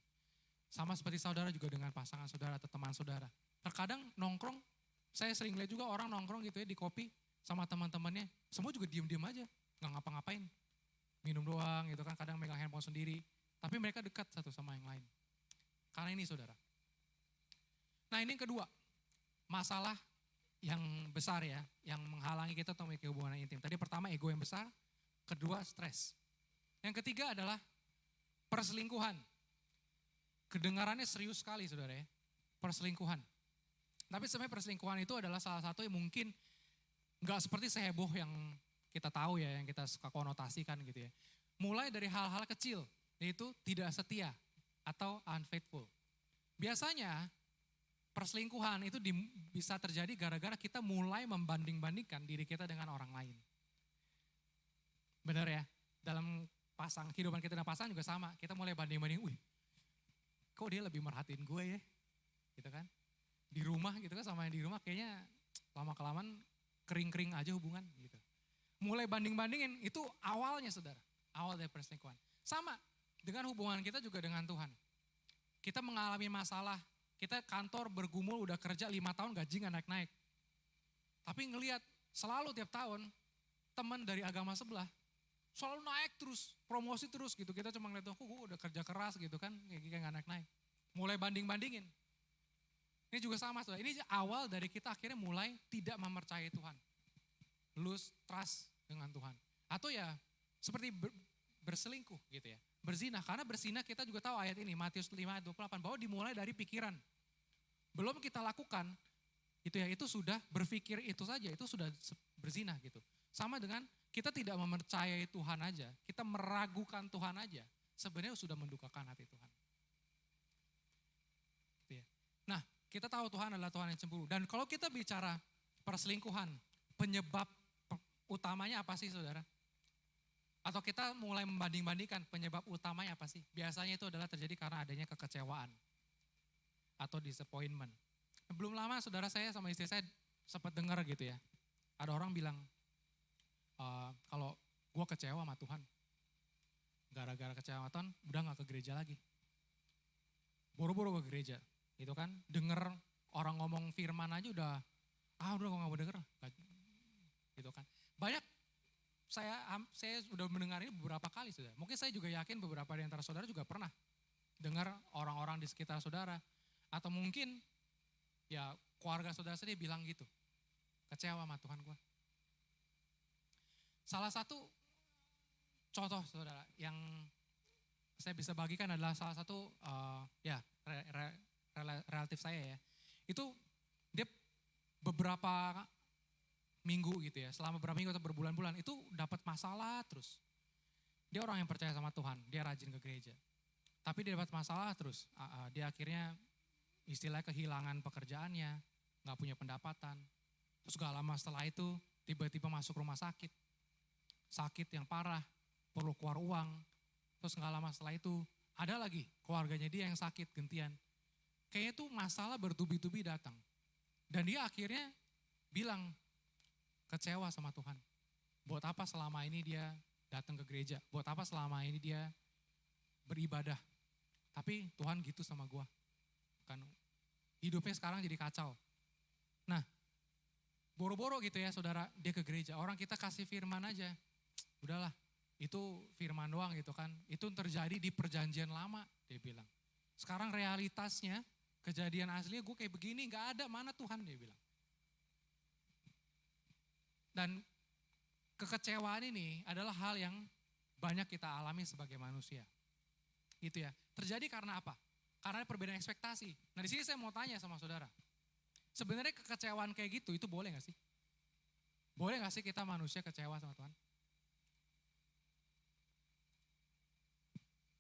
Sama seperti saudara juga dengan pasangan saudara atau teman saudara. Terkadang nongkrong, saya sering lihat juga orang nongkrong gitu ya di kopi sama teman-temannya, semua juga diem-diem aja, nggak ngapa-ngapain. Minum doang gitu kan, kadang megang handphone sendiri, tapi mereka dekat satu sama yang lain. Karena ini saudara. Nah, ini yang kedua, masalah yang besar ya, yang menghalangi kita untuk memiliki hubungan yang intim. Tadi pertama ego yang besar, kedua stres. Yang ketiga adalah perselingkuhan. Kedengarannya serius sekali saudara ya, perselingkuhan. Tapi sebenarnya perselingkuhan itu adalah salah satu yang mungkin gak seperti seheboh yang kita tahu ya, yang kita suka konotasikan gitu ya. Mulai dari hal-hal kecil, yaitu tidak setia atau unfaithful. Biasanya perselingkuhan itu bisa terjadi gara-gara kita mulai membanding-bandingkan diri kita dengan orang lain. Benar ya? Dalam kehidupan kita dengan pasangan juga sama. Kita mulai banding-banding, kok dia lebih merhatiin gue ya? Gitu kan? Di rumah gitu kan, sama yang di rumah kayaknya lama-kelamaan kering-kering aja hubungan gitu. Mulai banding-bandingin, itu awalnya saudara. Awal dari perselingkuhan. Sama dengan hubungan kita juga dengan Tuhan. Kita mengalami masalah, kita kantor bergumul udah kerja 5 tahun gaji gak naik-naik. Tapi ngelihat Selalu tiap tahun teman dari agama sebelah selalu naik terus, promosi terus gitu. Kita cuma ngeliat, gue udah kerja keras gitu kan, kayak gak naik-naik. Mulai banding-bandingin. Ini juga sama, saudara. Ini awal dari kita akhirnya mulai tidak mempercayai Tuhan. Lose trust dengan Tuhan. Atau ya seperti berselingkuh gitu ya. Berzina, karena berzina kita juga tahu ayat ini, Matius 5 ayat 28, bahwa dimulai dari pikiran. Belum kita lakukan, itu sudah berpikir itu saja, itu sudah berzina gitu. Sama dengan kita tidak mempercayai Tuhan aja, kita meragukan Tuhan aja, sebenarnya sudah mendukakan hati Tuhan. Gitu ya. Nah, kita tahu Tuhan adalah Tuhan yang cemburu. Dan kalau kita bicara perselingkuhan, penyebab utamanya apa sih, saudara? Atau kita mulai membanding-bandingkan penyebab utamanya apa sih? Biasanya itu adalah terjadi karena adanya kekecewaan atau disappointment. Belum lama saudara saya sama istri saya sempat dengar gitu ya. Ada orang bilang, kalau gue kecewa sama Tuhan, gara-gara kecewa sama Tuhan, udah gak ke gereja lagi. Boro-boro ke gereja, gitu kan. Denger orang ngomong firman aja udah gue gak mau denger. Gitu kan. Banyak, saya sudah mendengar ini beberapa kali saudara. Mungkin saya juga yakin beberapa di antara saudara juga pernah dengar orang-orang di sekitar saudara. Atau mungkin ya keluarga saudara sendiri bilang gitu, kecewa sama Tuhan gue. Salah satu contoh saudara yang saya bisa bagikan adalah salah satu relatif saya ya. Itu dia beberapa minggu gitu ya, selama beberapa minggu atau berbulan-bulan itu dapat masalah terus. Dia orang yang percaya sama Tuhan, dia rajin ke gereja. Tapi dia dapat masalah terus, dia akhirnya istilahnya kehilangan pekerjaannya, gak punya pendapatan. Terus gak lama setelah itu tiba-tiba masuk rumah sakit. Sakit yang parah, perlu keluar uang. Terus gak lama setelah itu ada lagi keluarganya dia yang sakit gantian. Kayaknya tuh masalah bertubi-tubi datang. Dan dia akhirnya bilang kecewa sama Tuhan. Buat apa selama ini dia datang ke gereja? Buat apa selama ini dia beribadah? Tapi Tuhan gitu sama gue. Kan hidupnya sekarang jadi kacau. Nah, boro-boro gitu ya saudara, dia ke gereja. Orang kita kasih firman aja. Udahlah, itu firman doang gitu kan. Itu terjadi di perjanjian lama, dia bilang. Sekarang realitasnya, kejadian aslinya gue kayak begini, gak ada, mana Tuhan, dia bilang. Dan kekecewaan ini adalah hal yang banyak kita alami sebagai manusia. Gitu ya. Terjadi karena apa? Karena perbedaan ekspektasi. Nah di sini saya mau tanya sama saudara. Sebenarnya kekecewaan kayak gitu, itu boleh gak sih? Boleh gak sih kita manusia kecewa sama Tuhan?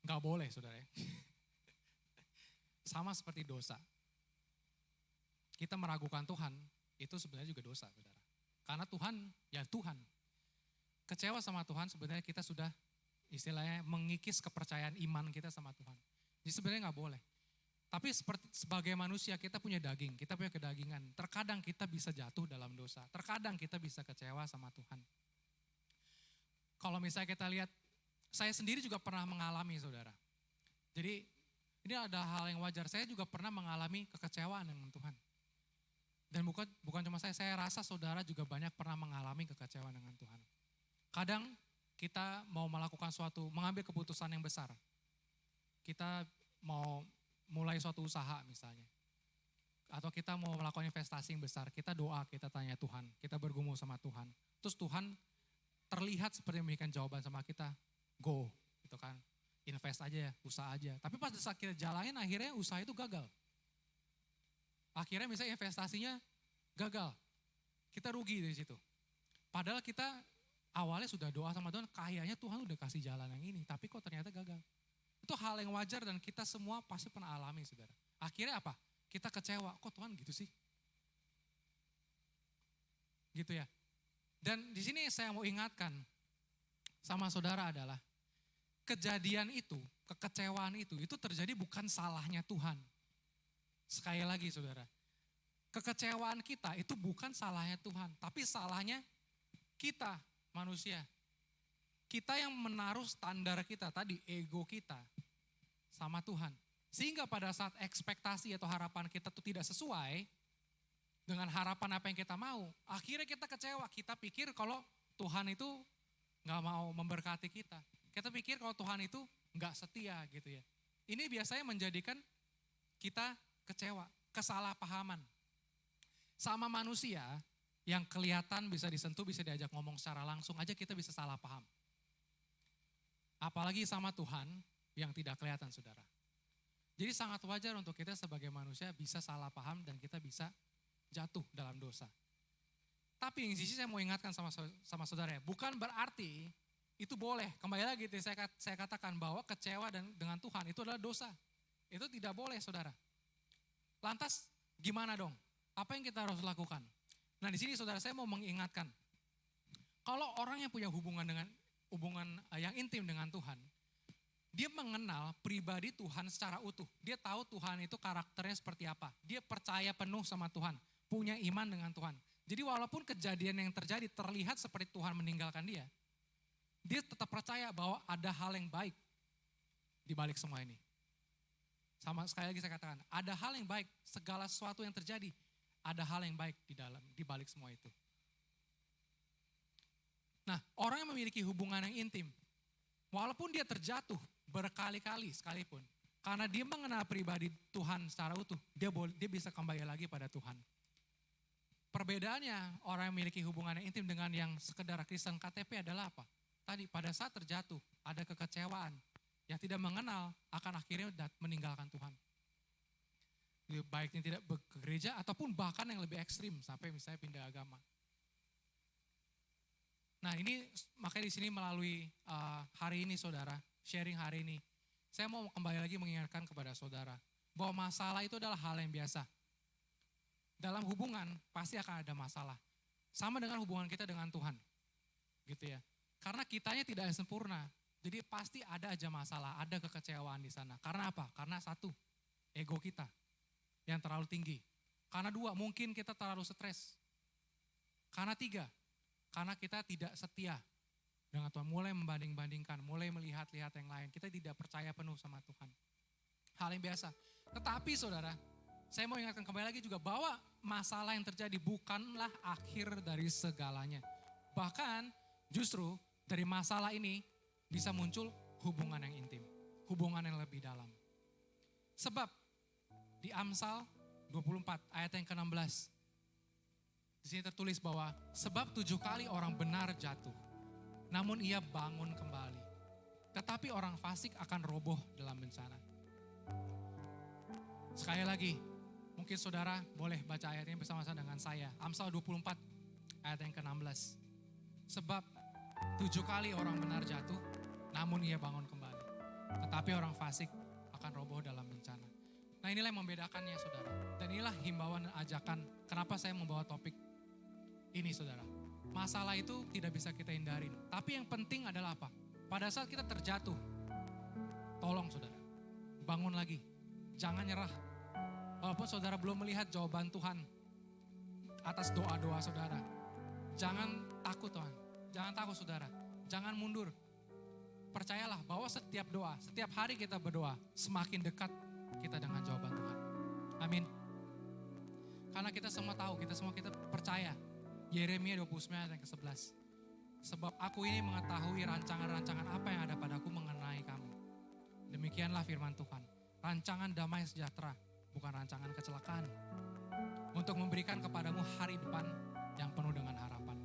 Gak boleh saudara ya. Sama seperti dosa. Kita meragukan Tuhan, itu sebenarnya juga dosa saudara. Karena Tuhan, ya Tuhan. Kecewa sama Tuhan sebenarnya kita sudah istilahnya mengikis kepercayaan iman kita sama Tuhan. Jadi sebenarnya gak boleh. Tapi sebagai manusia kita punya daging, kita punya kedagingan. Terkadang kita bisa jatuh dalam dosa, terkadang kita bisa kecewa sama Tuhan. Kalau misalnya kita lihat, saya sendiri juga pernah mengalami saudara. Jadi ini adalah hal yang wajar, saya juga pernah mengalami kekecewaan dengan Tuhan. Dan bukan cuma saya rasa saudara juga banyak pernah mengalami kekecewaan dengan Tuhan. Kadang kita mau melakukan mengambil keputusan yang besar. Kita mau mulai suatu usaha misalnya. Atau kita mau melakukan investasi yang besar, kita doa, kita tanya Tuhan, kita bergumul sama Tuhan. Terus Tuhan terlihat seperti memberikan jawaban sama kita, go, gitu kan. Invest aja ya, usaha aja. Tapi pas saat kita jalanin akhirnya usaha itu gagal. Akhirnya misalnya investasinya gagal. Kita rugi dari situ. Padahal kita awalnya sudah doa sama Tuhan, kayaknya Tuhan udah kasih jalan yang ini, tapi kok ternyata gagal. Itu hal yang wajar dan kita semua pasti pernah alami saudara. Akhirnya apa? Kita kecewa, kok Tuhan gitu sih? Gitu ya. Dan di sini saya mau ingatkan sama saudara adalah, kejadian itu, kekecewaan itu terjadi bukan salahnya Tuhan. Sekali lagi saudara, kekecewaan kita itu bukan salahnya Tuhan, tapi salahnya kita manusia. Kita yang menaruh standar kita tadi, ego kita sama Tuhan. Sehingga pada saat ekspektasi atau harapan kita itu tidak sesuai, dengan harapan apa yang kita mau, akhirnya kita kecewa. Kita pikir kalau Tuhan itu nggak mau memberkati kita. Kita pikir kalau Tuhan itu nggak setia gitu ya. Ini biasanya menjadikan kita kecewa, kesalahpahaman. Sama manusia yang kelihatan bisa disentuh, bisa diajak ngomong secara langsung aja kita bisa salah paham. Apalagi sama Tuhan yang tidak kelihatan, saudara. Jadi sangat wajar untuk kita sebagai manusia bisa salah paham dan kita bisa jatuh dalam dosa. Tapi yang sisi saya mau ingatkan sama saudara ya, bukan berarti itu boleh. Kembali lagi saya katakan bahwa kecewa dengan Tuhan itu adalah dosa. Itu tidak boleh, saudara. Lantas gimana dong? Apa yang kita harus lakukan? Nah di sini saudara saya mau mengingatkan, kalau orang yang punya hubungan yang intim dengan Tuhan, dia mengenal pribadi Tuhan secara utuh. Dia tahu Tuhan itu karakternya seperti apa. Dia percaya penuh sama Tuhan, punya iman dengan Tuhan. Jadi walaupun kejadian yang terjadi terlihat seperti Tuhan meninggalkan dia tetap percaya bahwa ada hal yang baik di balik semua ini. Sama sekali lagi saya katakan, ada hal yang baik, segala sesuatu yang terjadi, ada hal yang baik di balik semua itu. Nah, orang yang memiliki hubungan yang intim, walaupun dia terjatuh berkali-kali sekalipun, karena dia mengenal pribadi Tuhan secara utuh, dia bisa kembali lagi pada Tuhan. Perbedaannya orang yang memiliki hubungan yang intim dengan yang sekedar Kristen KTP adalah apa? Tadi pada saat terjatuh, ada kekecewaan, yang tidak mengenal akan akhirnya meninggalkan Tuhan. Baiknya tidak ke gereja ataupun bahkan yang lebih ekstrim sampai misalnya pindah agama. Nah ini makanya di sini melalui hari ini saudara, sharing hari ini, saya mau kembali lagi mengingatkan kepada saudara bahwa masalah itu adalah hal yang biasa. Dalam hubungan pasti akan ada masalah. Sama dengan hubungan kita dengan Tuhan. Gitu ya. Karena kitanya tidak sempurna. Jadi pasti ada aja masalah, ada kekecewaan di sana. Karena apa? Karena satu, ego kita yang terlalu tinggi. Karena dua, mungkin kita terlalu stres. Karena tiga, karena kita tidak setia dengan Tuhan. Mulai membanding-bandingkan, mulai melihat-lihat yang lain. Kita tidak percaya penuh sama Tuhan. Hal yang biasa. Tetapi saudara, saya mau ingatkan kembali lagi juga bahwa masalah yang terjadi bukanlah akhir dari segalanya. Bahkan justru dari masalah ini bisa muncul hubungan yang intim, hubungan yang lebih dalam. Sebab di Amsal 24 ayat yang ke-16, di sini tertulis bahwa sebab 7 kali orang benar jatuh, namun ia bangun kembali. Tetapi orang fasik akan roboh dalam bencana. Sekali lagi, mungkin saudara boleh baca ayat ini bersama-sama dengan saya. Amsal 24 ayat yang ke-16. Sebab 7 kali orang benar jatuh, namun ia bangun kembali. Tetapi orang fasik akan roboh dalam bencana. Nah inilah yang membedakannya saudara. Dan inilah himbauan dan ajakan kenapa saya membawa topik ini saudara. Masalah itu tidak bisa kita hindarin. Tapi yang penting adalah apa? Pada saat kita terjatuh, tolong saudara, bangun lagi. Jangan nyerah. Walaupun saudara belum melihat jawaban Tuhan atas doa-doa saudara. Jangan takut Tuhan. Jangan takut saudara. Jangan mundur. Percayalah bahwa setiap doa, setiap hari kita berdoa, semakin dekat kita dengan jawaban Tuhan. Amin. Karena kita semua tahu, kita percaya. Yeremia 29 ayat yang ke-11. Sebab aku ini mengetahui rancangan-rancangan apa yang ada padaku mengenai kamu. Demikianlah firman Tuhan. Rancangan damai sejahtera, bukan rancangan kecelakaan. Untuk memberikan kepadamu hari depan yang penuh dengan harapan.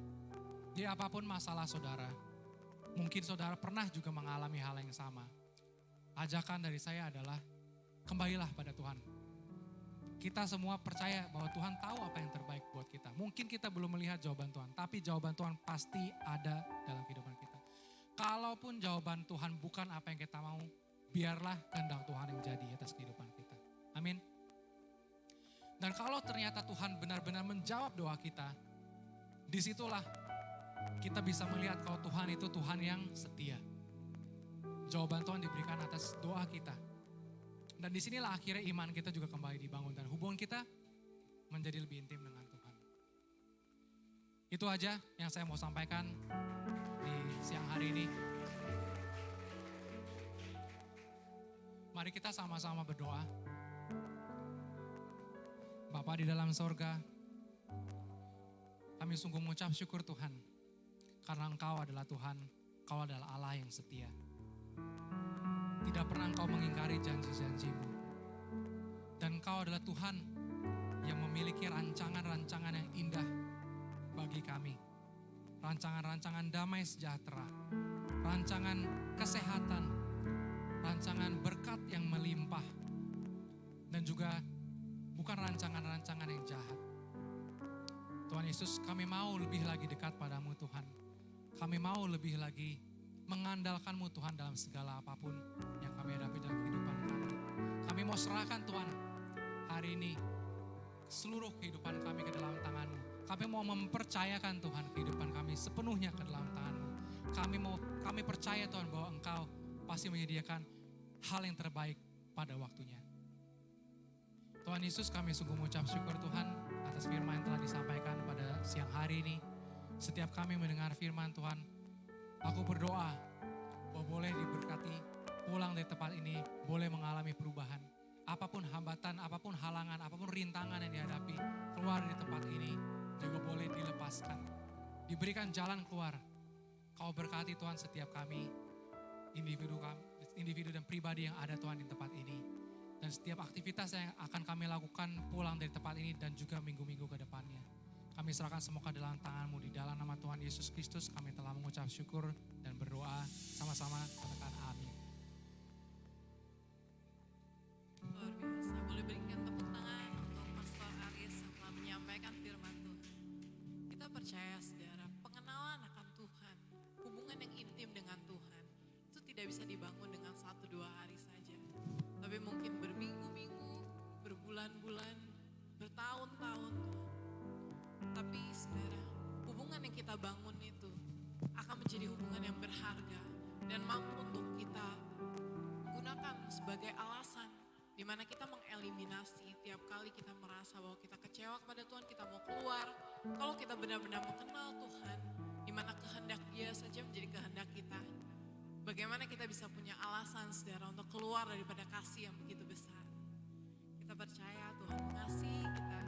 Jadi apapun masalah saudara, mungkin saudara pernah juga mengalami hal yang sama. Ajakan dari saya adalah, kembalilah pada Tuhan. Kita semua percaya bahwa Tuhan tahu apa yang terbaik buat kita. Mungkin kita belum melihat jawaban Tuhan, tapi jawaban Tuhan pasti ada dalam kehidupan kita. Kalaupun jawaban Tuhan bukan apa yang kita mau, biarlah kehendak Tuhan yang jadi atas kehidupan kita. Amin. Dan kalau ternyata Tuhan benar-benar menjawab doa kita, disitulah kita bisa melihat kalau Tuhan itu Tuhan yang setia. Jawaban Tuhan diberikan atas doa kita. Dan disinilah akhirnya iman kita juga kembali dibangun dan hubungan kita menjadi lebih intim dengan Tuhan. Itu aja yang saya mau sampaikan di siang hari ini. Mari kita sama-sama berdoa. Bapa di dalam sorga, Kami sungguh mengucap syukur Tuhan, karena Engkau adalah Tuhan, Engkau adalah Allah yang setia. Tidak pernah Engkau mengingkari janji-janji-Mu. Dan Engkau adalah Tuhan yang memiliki rancangan-rancangan yang indah bagi kami. Rancangan-rancangan damai sejahtera, rancangan kesehatan, rancangan berkat yang melimpah, dan juga bukan rancangan-rancangan yang jahat. Tuhan Yesus, kami mau lebih lagi dekat padamu Tuhan. Kami mau lebih lagi mengandalkan-Mu Tuhan dalam segala apapun yang kami hadapi dalam kehidupan kami. Kami mau serahkan Tuhan hari ini seluruh kehidupan kami ke dalam tangan-Mu. Kami mau mempercayakan Tuhan kehidupan kami sepenuhnya ke dalam tangan-Mu. Kami percaya Tuhan bahwa Engkau pasti menyediakan hal yang terbaik pada waktunya. Tuhan Yesus, kami sungguh mengucap syukur Tuhan atas firman yang telah disampaikan pada siang hari ini. Setiap kami mendengar firman Tuhan, aku berdoa bahwa boleh diberkati, pulang dari tempat ini, boleh mengalami perubahan. Apapun hambatan, apapun halangan, apapun rintangan yang dihadapi, keluar dari tempat ini juga boleh dilepaskan. Diberikan jalan keluar. Kau berkati Tuhan setiap kami, individu dan pribadi yang ada Tuhan di tempat ini. Dan setiap aktivitas yang akan kami lakukan pulang dari tempat ini dan juga minggu-minggu ke depannya. Kami serahkan semua ke dalam tangan-Mu. Di dalam nama Tuhan Yesus Kristus kami telah mengucap syukur dan berdoa sama-sama. Katakan amin. Luar biasa, boleh berikan tepuk tangan untuk Pastor Aris yang telah menyampaikan firman Tuhan. Kita percaya saudara, pengenalan akan Tuhan, hubungan yang intim dengan Tuhan, itu tidak bisa dibangun dengan 1-2 hari saja. Tapi mungkin berminggu-minggu, berbulan-bulan, bertahun-tahun. Tapi saudara, hubungan yang kita bangun itu akan menjadi hubungan yang berharga dan mampu untuk kita gunakan sebagai alasan di mana kita mengeliminasi tiap kali kita merasa bahwa kita kecewa kepada Tuhan, kita mau keluar. Kalau kita benar-benar mengenal Tuhan, di mana kehendak Dia saja menjadi kehendak kita. Bagaimana kita bisa punya alasan saudara untuk keluar daripada kasih yang begitu besar. Kita percaya Tuhan mengasihi kita.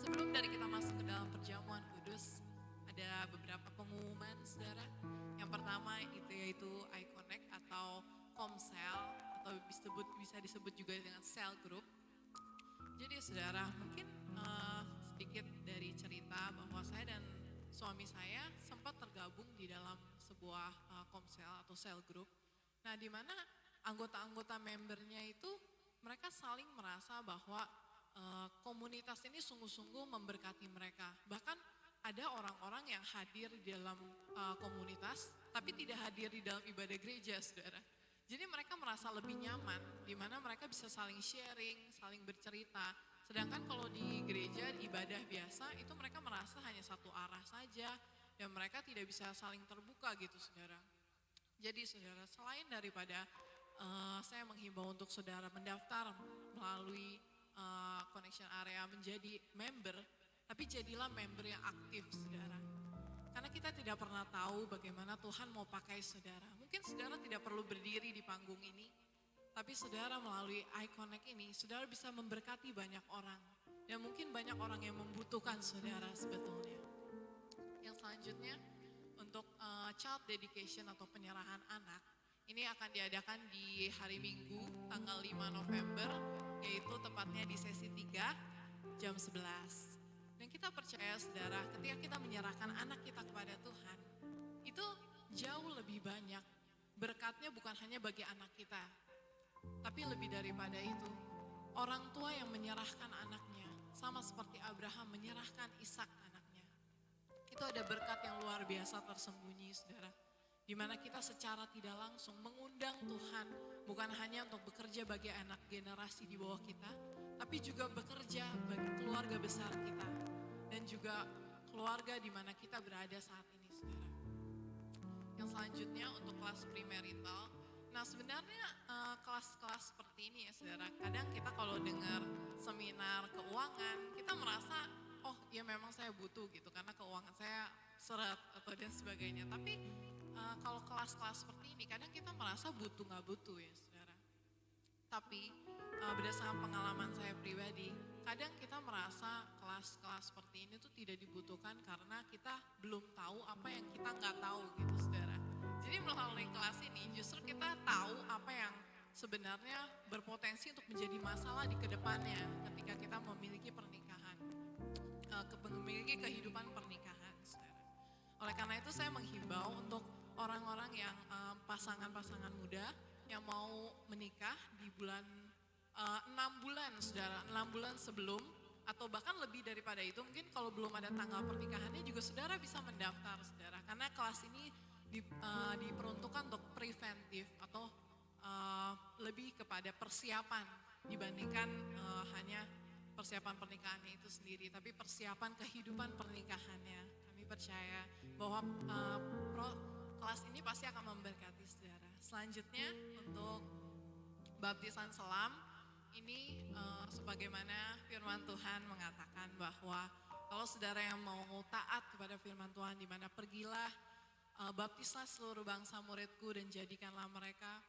Sebelum dari kita masuk ke dalam perjamuan kudus, ada beberapa pengumuman saudara. Yang pertama itu yaitu iConnect atau Komsel, atau bisa disebut juga dengan cell group. Jadi saudara, mungkin sedikit dari cerita bahwa saya dan suami saya sempat tergabung di dalam sebuah Komsel atau cell group. Nah, di mana anggota-anggota membernya itu mereka saling merasa bahwa komunitas ini sungguh-sungguh memberkati mereka. Bahkan ada orang-orang yang hadir di dalam komunitas tapi tidak hadir di dalam ibadah gereja, saudara. Jadi mereka merasa lebih nyaman, di mana mereka bisa saling sharing, saling bercerita. Sedangkan kalau di gereja, di ibadah biasa, itu mereka merasa hanya satu arah saja, dan mereka tidak bisa saling terbuka gitu saudara. Jadi saudara, selain daripada saya menghimbau untuk saudara mendaftar melalui Connection Area menjadi member, tapi jadilah member yang aktif saudara. Karena kita tidak pernah tahu bagaimana Tuhan mau pakai saudara. Mungkin saudara tidak perlu berdiri di panggung ini, tapi saudara melalui iConnect ini, saudara bisa memberkati banyak orang. Dan mungkin banyak orang yang membutuhkan saudara sebetulnya. Yang selanjutnya, untuk child dedication atau penyerahan anak, ini akan diadakan di hari Minggu, tanggal 5 November, yaitu tepatnya di sesi 3, jam 11. Dan kita percaya saudara, ketika kita menyerahkan anak kita kepada Tuhan, itu jauh lebih banyak. Berkatnya bukan hanya bagi anak kita, tapi lebih daripada itu, orang tua yang menyerahkan anaknya, sama seperti Abraham menyerahkan Ishak anaknya. Itu ada berkat yang luar biasa tersembunyi saudara. Di mana kita secara tidak langsung mengundang Tuhan, bukan hanya untuk bekerja bagi anak generasi di bawah kita, tapi juga bekerja bagi keluarga besar kita. Dan juga keluarga di mana kita berada saat ini saudara. Yang selanjutnya untuk kelas premarital. Nah sebenarnya kelas-kelas seperti ini ya saudara, kadang kita kalau dengar seminar keuangan, kita merasa oh ya memang saya butuh gitu karena keuangan saya seret atau dan sebagainya. Tapi kalau kelas-kelas seperti ini kadang kita merasa butuh gak butuh ya saudara. Tapi berdasarkan pengalaman saya pribadi, kadang kita merasa kelas-kelas seperti ini tuh tidak dibutuhkan karena kita belum tahu apa yang kita nggak tahu gitu saudara. Jadi melalui kelas ini justru kita tahu apa yang sebenarnya berpotensi untuk menjadi masalah di kedepannya ketika kita memiliki pernikahan, memiliki kehidupan pernikahan saudara. Oleh karena itu saya menghimbau untuk orang-orang yang pasangan-pasangan muda yang mau menikah di bulan 6 bulan saudara, 6 bulan sebelum atau bahkan lebih daripada itu, mungkin kalau belum ada tanggal pernikahannya juga saudara bisa mendaftar saudara, karena kelas ini diperuntukkan untuk preventif atau lebih kepada persiapan dibandingkan hanya persiapan pernikahannya itu sendiri, tapi persiapan kehidupan pernikahannya. Kami percaya bahwa kelas ini pasti akan memberkati saudara. Selanjutnya untuk baptisan selam, ini sebagaimana firman Tuhan mengatakan bahwa kalau saudara yang mau taat kepada firman Tuhan, di mana pergilah, baptislah seluruh bangsa muridku dan jadikanlah mereka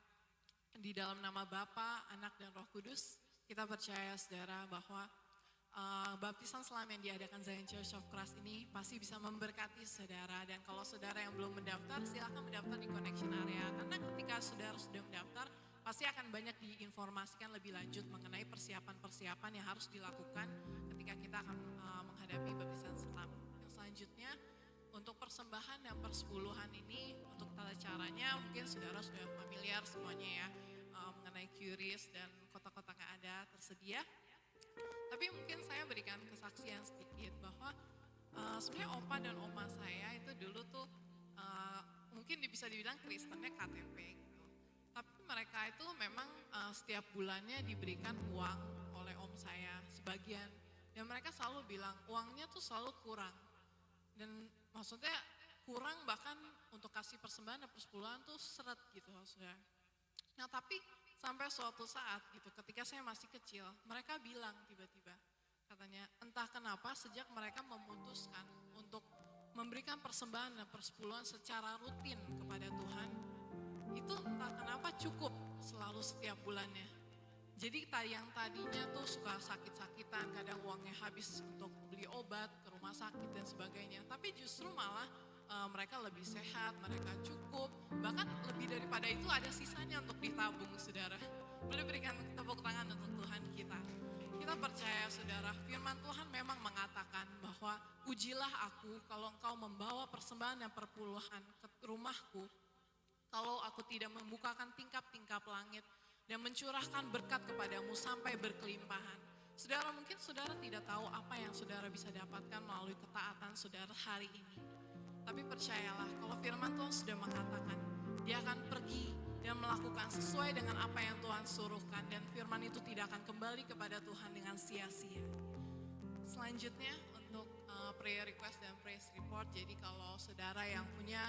di dalam nama Bapa, Anak dan Roh Kudus. Kita percaya saudara bahwa baptisan selam yang diadakan Zion Church of Christ ini pasti bisa memberkati saudara. Dan kalau saudara yang belum mendaftar, silakan mendaftar di connection area. Karena ketika saudara sudah mendaftar, pasti akan banyak diinformasikan lebih lanjut mengenai persiapan-persiapan yang harus dilakukan ketika kita akan menghadapi baptisan selam. Yang selanjutnya, untuk persembahan dan persepuluhan ini, untuk tata caranya mungkin saudara sudah familiar semuanya ya, mengenai QRIS dan kotak-kotak yang ada tersedia. Tapi mungkin saya berikan kesaksian sedikit bahwa sebenarnya opa dan oma saya itu dulu tuh mungkin bisa dibilang Kristennya KTP gitu. Tapi mereka itu memang setiap bulannya diberikan uang oleh om saya sebagian. Dan mereka selalu bilang uangnya tuh selalu kurang. Dan maksudnya kurang bahkan untuk kasih persembahan dan persepuluhan tuh seret gitu maksudnya. Nah tapi sampai suatu saat gitu ketika saya masih kecil, mereka bilang tiba-tiba, katanya entah kenapa sejak mereka memutuskan untuk memberikan persembahan dan persepuluhan secara rutin kepada Tuhan, itu entah kenapa cukup selalu setiap bulannya. Jadi yang tadinya tuh suka sakit-sakitan, kadang uangnya habis untuk beli obat ke rumah sakit dan sebagainya, tapi justru malah mereka lebih sehat, mereka cukup, bahkan lebih daripada itu ada sisanya untuk ditabung saudara. Boleh berikan tepuk tangan untuk Tuhan kita. Kita percaya saudara, firman Tuhan memang mengatakan bahwa ujilah aku kalau engkau membawa persembahan dan perpuluhan ke rumahku, kalau aku tidak membukakan tingkap-tingkap langit dan mencurahkan berkat kepadamu sampai berkelimpahan. Saudara, mungkin saudara tidak tahu apa yang saudara bisa dapatkan melalui ketaatan saudara hari ini. Tapi percayalah, kalau firman Tuhan sudah mengatakan, dia akan pergi dan melakukan sesuai dengan apa yang Tuhan suruhkan. Dan firman itu tidak akan kembali kepada Tuhan dengan sia-sia. Selanjutnya untuk prayer request dan praise report. Jadi kalau saudara yang punya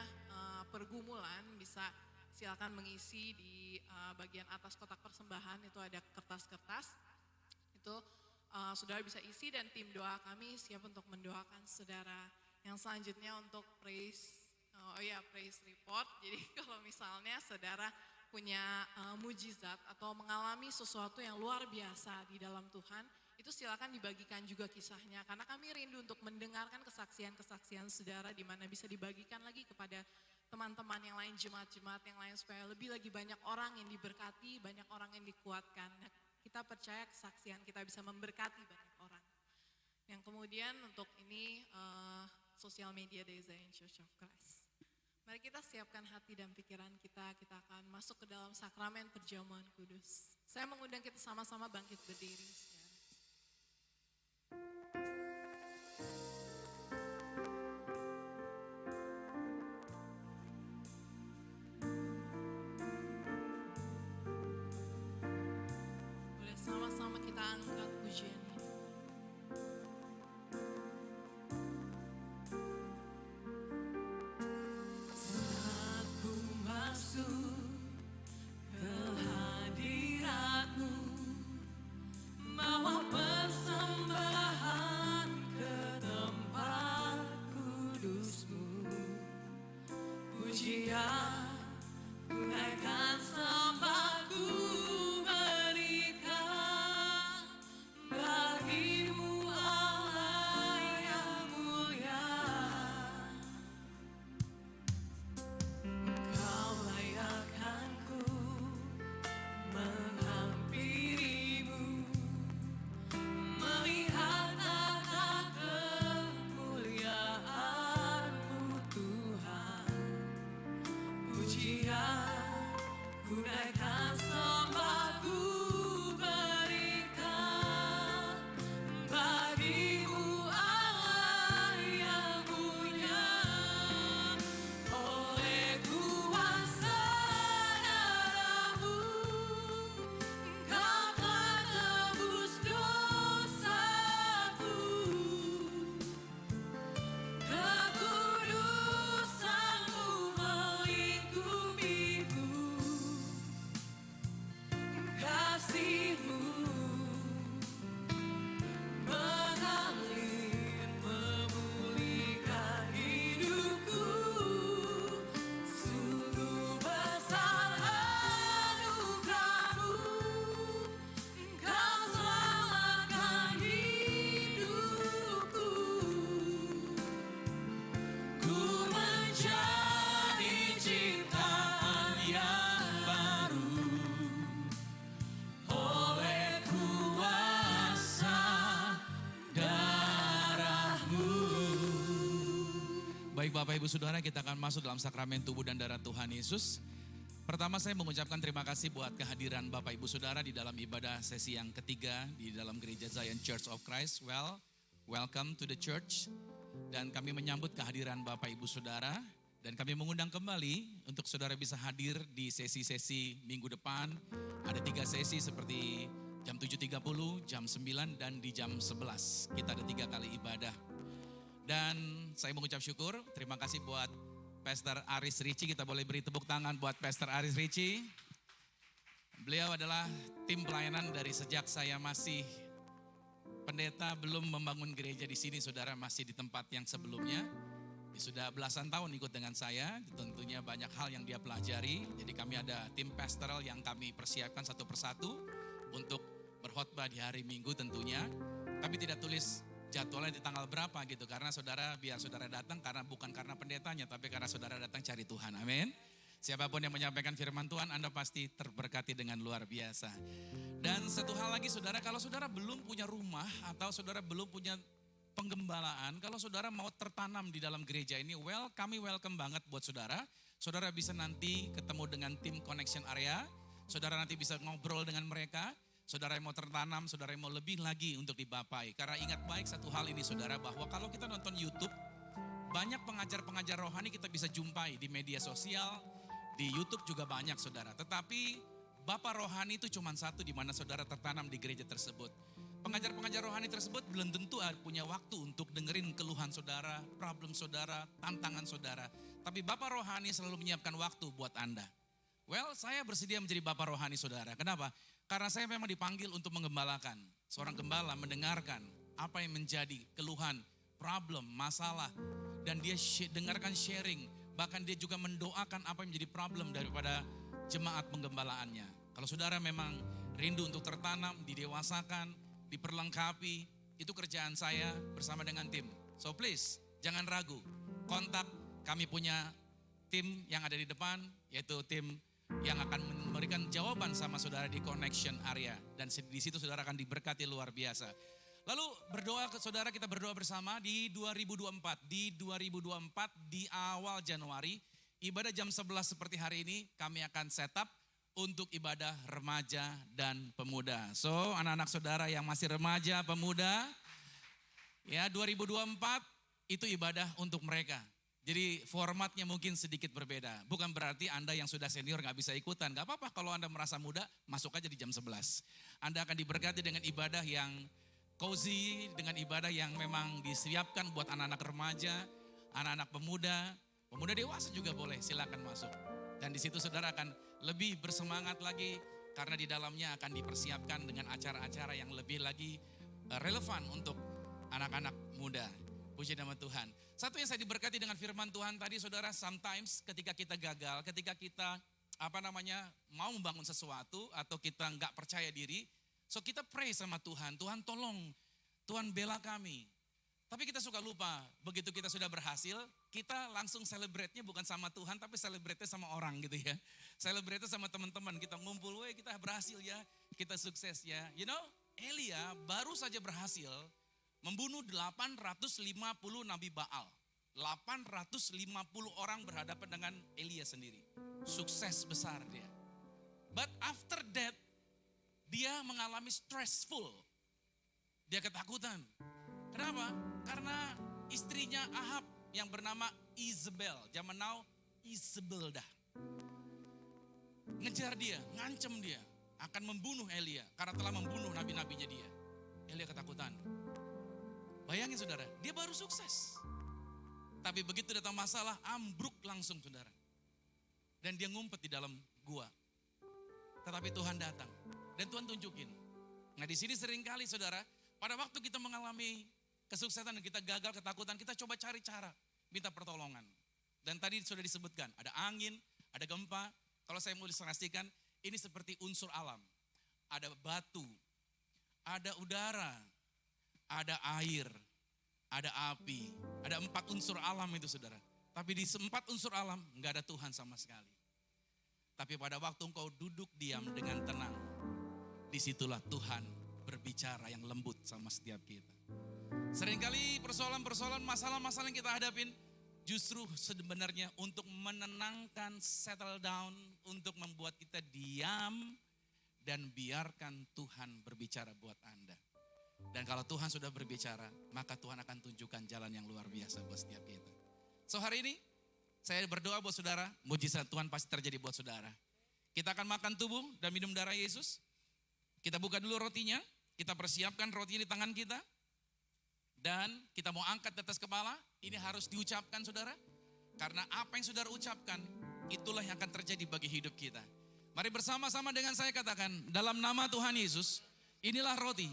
pergumulan bisa silakan mengisi di bagian atas kotak persembahan, itu ada kertas-kertas. Itu saudara bisa isi dan tim doa kami siap untuk mendoakan saudara. Yang selanjutnya untuk praise report. Jadi kalau misalnya saudara punya mujizat atau mengalami sesuatu yang luar biasa di dalam Tuhan, itu silakan dibagikan juga kisahnya. Karena kami rindu untuk mendengarkan kesaksian-kesaksian saudara di mana bisa dibagikan lagi kepada teman-teman yang lain, jemaat-jemaat yang lain, supaya lebih lagi banyak orang yang diberkati, banyak orang yang dikuatkan. Nah, kita percaya kesaksian kita bisa memberkati banyak orang. Yang kemudian untuk ini sosial media dari Zion Church of Christ. Mari kita siapkan hati dan pikiran kita akan masuk ke dalam sakramen perjamuan kudus. Saya mengundang kita sama-sama bangkit berdiri. Boleh sama-sama kita angkat pujian ini. Bagi Ku naikkan sembah, ku berikan bagimu Allah yang mulia. Oleh kuasa darah-Mu, Engkau telah tebus dosaku. Kekudusan-Mu melingkupiku, kasih-Mu mengalir memulihkan hidupku. Sungguh besar anugerah-Mu, Engkau selamatkan hidupku. Ku menjadi ciptaan yang baru oleh kuasa darah-Mu. Baik Bapak Ibu Saudara, kita akan masuk dalam sakramen tubuh dan darah Tuhan Yesus. Pertama saya mengucapkan terima kasih buat kehadiran Bapak Ibu Saudara di dalam ibadah sesi yang ketiga di dalam gereja Zion Church of Christ. Welcome to the church. Dan kami menyambut kehadiran Bapak Ibu Saudara. Dan kami mengundang kembali untuk saudara bisa hadir di sesi-sesi minggu depan. Ada 3 sesi seperti jam 7.30, jam 9, dan di jam 11. Kita ada 3 kali ibadah. Dan saya mengucap syukur, terima kasih buat Pastor Aris Ricci. Kita boleh beri tepuk tangan buat Pastor Aris Ricci. Beliau adalah tim pelayanan dari sejak saya masih pendeta, belum membangun gereja di sini, saudara, masih di tempat yang sebelumnya. Dia sudah belasan tahun ikut dengan saya, tentunya banyak hal yang dia pelajari. Jadi kami ada tim pastoral yang kami persiapkan satu persatu untuk berkhotbah di hari Minggu tentunya. Kami tidak tulis jadwalnya di tanggal berapa gitu, karena biar saudara datang bukan karena pendetanya, tapi karena saudara datang cari Tuhan, amin. Siapapun yang menyampaikan firman Tuhan, Anda pasti terberkati dengan luar biasa. Dan satu hal lagi saudara, kalau saudara belum punya rumah atau saudara belum punya penggembalaan, kalau saudara mau tertanam di dalam gereja ini, kami welcome banget buat saudara. Saudara bisa nanti ketemu dengan tim Connection Area, saudara nanti bisa ngobrol dengan mereka. Saudara yang mau tertanam, saudara yang mau lebih lagi untuk dibapai. Karena ingat baik satu hal ini saudara, bahwa kalau kita nonton YouTube, banyak pengajar-pengajar rohani kita bisa jumpai di media sosial, di YouTube juga banyak saudara. Tetapi Bapak rohani itu cuma satu di mana saudara tertanam di gereja tersebut. Pengajar-pengajar rohani tersebut belum tentu punya waktu untuk dengerin keluhan saudara, problem saudara, tantangan saudara. Tapi Bapak rohani selalu menyiapkan waktu buat Anda. Saya bersedia menjadi Bapak rohani saudara. Kenapa? Karena saya memang dipanggil untuk menggembalakan. Seorang gembala mendengarkan apa yang menjadi keluhan, problem, masalah. Dan dia dengarkan sharing. Bahkan dia juga mendoakan apa yang menjadi problem daripada jemaat penggembalaannya. Kalau saudara memang rindu untuk tertanam, didewasakan, diperlengkapi, itu kerjaan saya bersama dengan tim. So please, jangan ragu. Kontak, kami punya tim yang ada di depan, yaitu tim yang akan memberikan jawaban sama saudara di Connection Area. Dan di situ saudara akan diberkati luar biasa. Lalu berdoa ke saudara, kita berdoa bersama di 2024. Di 2024 di awal Januari, ibadah jam 11 seperti hari ini kami akan set up untuk ibadah remaja dan pemuda. So anak-anak saudara yang masih remaja, pemuda, ya 2024 itu ibadah untuk mereka. Jadi formatnya mungkin sedikit berbeda. Bukan berarti Anda yang sudah senior gak bisa ikutan. Gak apa-apa kalau Anda merasa muda, masuk aja di jam 11. Anda akan diberkati dengan ibadah yang cozy, dengan ibadah yang memang disiapkan buat anak-anak remaja, anak-anak pemuda, pemuda dewasa juga boleh, silakan masuk. Dan di situ saudara akan lebih bersemangat lagi karena di dalamnya akan dipersiapkan dengan acara-acara yang lebih lagi relevan untuk anak-anak muda. Puji nama Tuhan. Satu yang saya diberkati dengan firman Tuhan tadi saudara, sometimes ketika kita gagal, ketika kita mau membangun sesuatu atau kita nggak percaya diri, so kita pray sama Tuhan, Tuhan tolong, Tuhan bela kami. Tapi kita suka lupa, begitu kita sudah berhasil, kita langsung celebrate-nya bukan sama Tuhan, tapi celebrate-nya sama orang gitu ya. Celebrate-nya sama teman-teman, kita ngumpul, kita berhasil ya, kita sukses ya. You know, Elia baru saja berhasil membunuh 850 Nabi Baal. 850 orang berhadapan dengan Elia sendiri. Sukses besar dia. But after that, dia mengalami stressful. Dia ketakutan. Kenapa? Karena istrinya Ahab yang bernama Isabel. Zaman now Isabel dah. Ngejar dia, ngancem dia. Akan membunuh Elia karena telah membunuh nabi-nabinya dia. Elia ketakutan. Bayangin saudara, dia baru sukses. Tapi begitu datang masalah, ambruk langsung saudara. Dan dia ngumpet di dalam gua. Tetapi Tuhan datang dan Tuhan tunjukin. Nah di sini seringkali saudara, pada waktu kita mengalami kesuksesan dan kita gagal, ketakutan, kita coba cari cara minta pertolongan. Dan tadi sudah disebutkan, ada angin, ada gempa. Kalau saya mau ilustrasikan, ini seperti unsur alam. Ada batu, ada udara, ada air, ada api. Ada 4 unsur alam itu saudara. Tapi di 4 unsur alam nggak ada Tuhan sama sekali. Tapi pada waktu engkau duduk diam dengan tenang, disitulah Tuhan berbicara yang lembut sama setiap kita. Seringkali persoalan-persoalan, masalah-masalah yang kita hadapin, justru sebenarnya untuk menenangkan, settle down, untuk membuat kita diam dan biarkan Tuhan berbicara buat Anda. Dan kalau Tuhan sudah berbicara, maka Tuhan akan tunjukkan jalan yang luar biasa buat setiap kita. So hari ini, saya berdoa buat saudara, mujizat Tuhan pasti terjadi buat saudara. Kita akan makan tubuh dan minum darah Yesus. Kita buka dulu rotinya, kita persiapkan rotinya di tangan kita. Dan kita mau angkat di atas kepala, ini harus diucapkan saudara. Karena apa yang saudara ucapkan, itulah yang akan terjadi bagi hidup kita. Mari bersama-sama dengan saya katakan, dalam nama Tuhan Yesus, inilah roti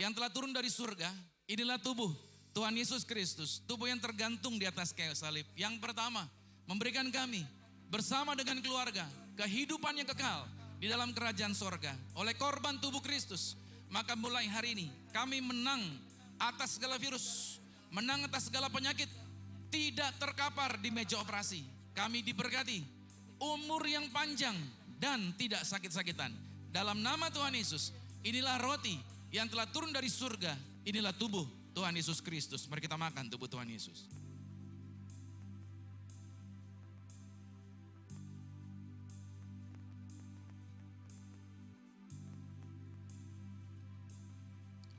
yang telah turun dari surga, inilah tubuh Tuhan Yesus Kristus. Tubuh yang tergantung di atas kayu salib. Yang pertama, memberikan kami bersama dengan keluarga kehidupan yang kekal di dalam kerajaan sorga. Oleh korban tubuh Kristus, maka mulai hari ini kami menang atas segala virus, menang atas segala penyakit, tidak terkapar di meja operasi. Kami diberkati, umur yang panjang dan tidak sakit-sakitan. Dalam nama Tuhan Yesus, inilah roti yang telah turun dari surga, inilah tubuh Tuhan Yesus Kristus. Mari kita makan tubuh Tuhan Yesus.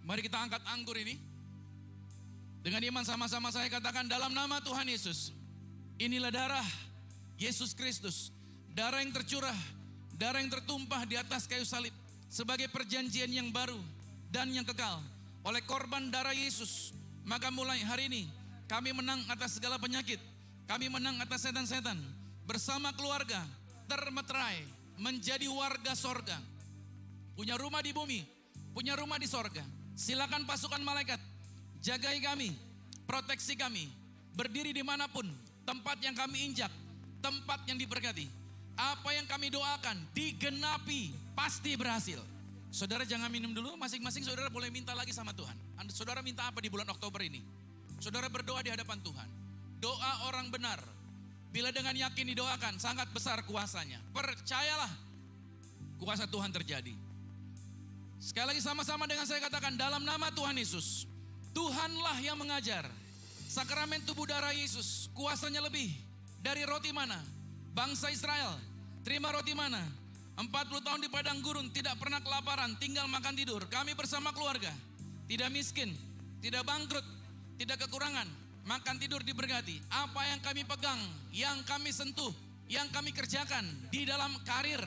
Mari kita angkat anggur ini. Dengan iman sama-sama saya katakan, dalam nama Tuhan Yesus, inilah darah Yesus Kristus. Darah yang tercurah, darah yang tertumpah di atas kayu salib. Sebagai perjanjian yang baru dan yang kekal. Oleh korban darah Yesus, maka mulai hari ini kami menang atas segala penyakit. Kami menang atas setan-setan. Bersama keluarga termeterai menjadi warga sorga. Punya rumah di bumi, punya rumah di sorga. Silakan pasukan malaikat, jagai kami, proteksi kami, berdiri dimanapun, tempat yang kami injak, tempat yang diberkati. Apa yang kami doakan, digenapi, pasti berhasil. Saudara jangan minum dulu, masing-masing saudara boleh minta lagi sama Tuhan. Saudara minta apa di bulan Oktober ini? Saudara berdoa di hadapan Tuhan. Doa orang benar, bila dengan yakin didoakan, sangat besar kuasanya. Percayalah, kuasa Tuhan terjadi. Sekali lagi sama-sama dengan saya katakan, dalam nama Tuhan Yesus, Tuhanlah yang mengajar. Sakramen tubuh darah Yesus, kuasanya lebih dari roti mana? Bangsa Israel, terima roti mana? 40 tahun di padang gurun, tidak pernah kelaparan, tinggal makan tidur. Kami bersama keluarga, tidak miskin, tidak bangkrut, tidak kekurangan. Makan tidur diberkati. Apa yang kami pegang, yang kami sentuh, yang kami kerjakan di dalam karir,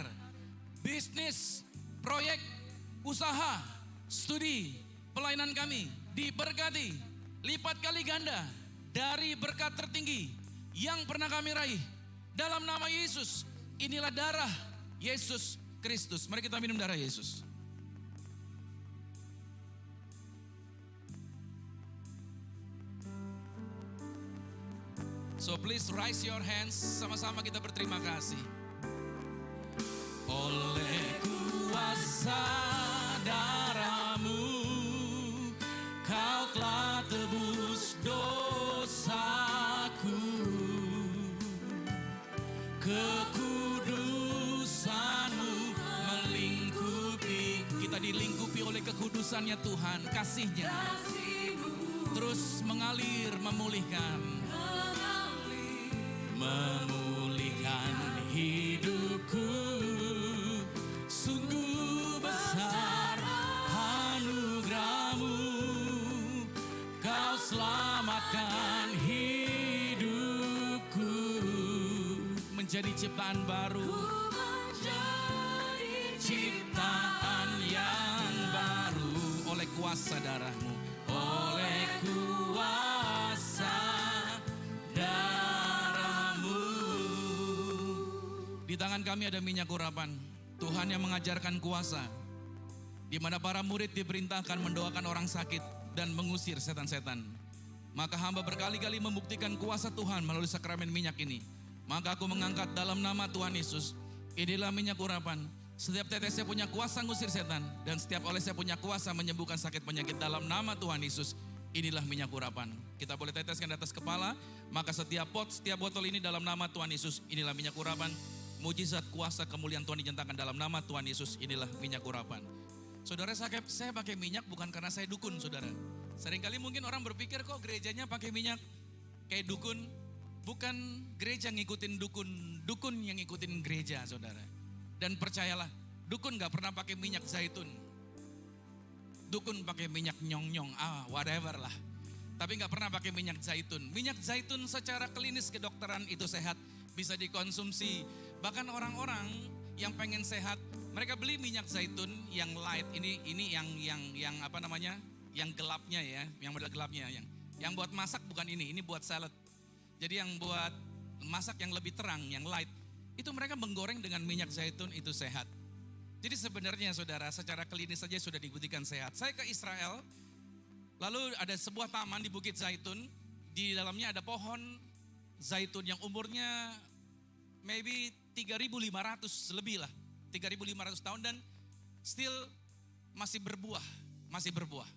bisnis, proyek, usaha, studi, pelayanan kami diberkati lipat kali ganda dari berkat tertinggi yang pernah kami raih. Dalam nama Yesus, inilah darah Yesus Kristus. Mari kita minum darah Yesus. So please raise your hands, sama-sama kita berterima kasih. Oleh kuasa darah-Mu, Kau telah tebus dosaku. Kekudusan-Mu melingkupi. Kita dilingkupi oleh kekudusannya Tuhan, kasih-Nya terus mengalir, memulihkan hidupku. ciptaan baru. Ciptaan yang baru oleh kuasa darah-Mu, oleh kuasa darah-Mu. Di tangan kami ada minyak urapan. Tuhan yang mengajarkan kuasa, di mana para murid diperintahkan mendoakan orang sakit dan mengusir setan-setan. Maka hamba berkali-kali membuktikan kuasa Tuhan melalui sakramen minyak ini. Maka aku mengangkat dalam nama Tuhan Yesus, inilah minyak urapan. Setiap tetesnya punya kuasa ngusir setan, dan setiap olesnya punya kuasa menyembuhkan sakit penyakit dalam nama Tuhan Yesus. Inilah minyak urapan. Kita boleh teteskan di atas kepala, maka setiap pot, setiap botol ini dalam nama Tuhan Yesus. Inilah minyak urapan. Mujizat kuasa kemuliaan Tuhan dinyatakan dalam nama Tuhan Yesus. Inilah minyak urapan. Saudara, saya pakai minyak bukan karena saya dukun, saudara. Seringkali mungkin orang berpikir kok gerejanya pakai minyak kayak dukun. Bukan gereja ngikutin dukun, dukun yang ngikutin gereja, saudara. Dan percayalah, dukun gak pernah pakai minyak zaitun. Dukun pakai minyak nyong-nyong, whatever lah. Tapi gak pernah pakai minyak zaitun. Minyak zaitun secara klinis kedokteran itu sehat, bisa dikonsumsi. Bahkan orang-orang yang pengen sehat, mereka beli minyak zaitun yang light. Ini yang apa namanya? Yang gelapnya ya, yang model gelapnya, yang buat masak bukan ini buat salad. Jadi yang buat masak yang lebih terang, yang light, itu mereka menggoreng dengan minyak zaitun, itu sehat. Jadi sebenarnya saudara, secara klinis saja sudah dibuktikan sehat. Saya ke Israel, lalu ada sebuah taman di Bukit Zaitun, di dalamnya ada pohon zaitun yang umurnya maybe 3.500 lebih lah, 3.500 tahun, dan still masih berbuah.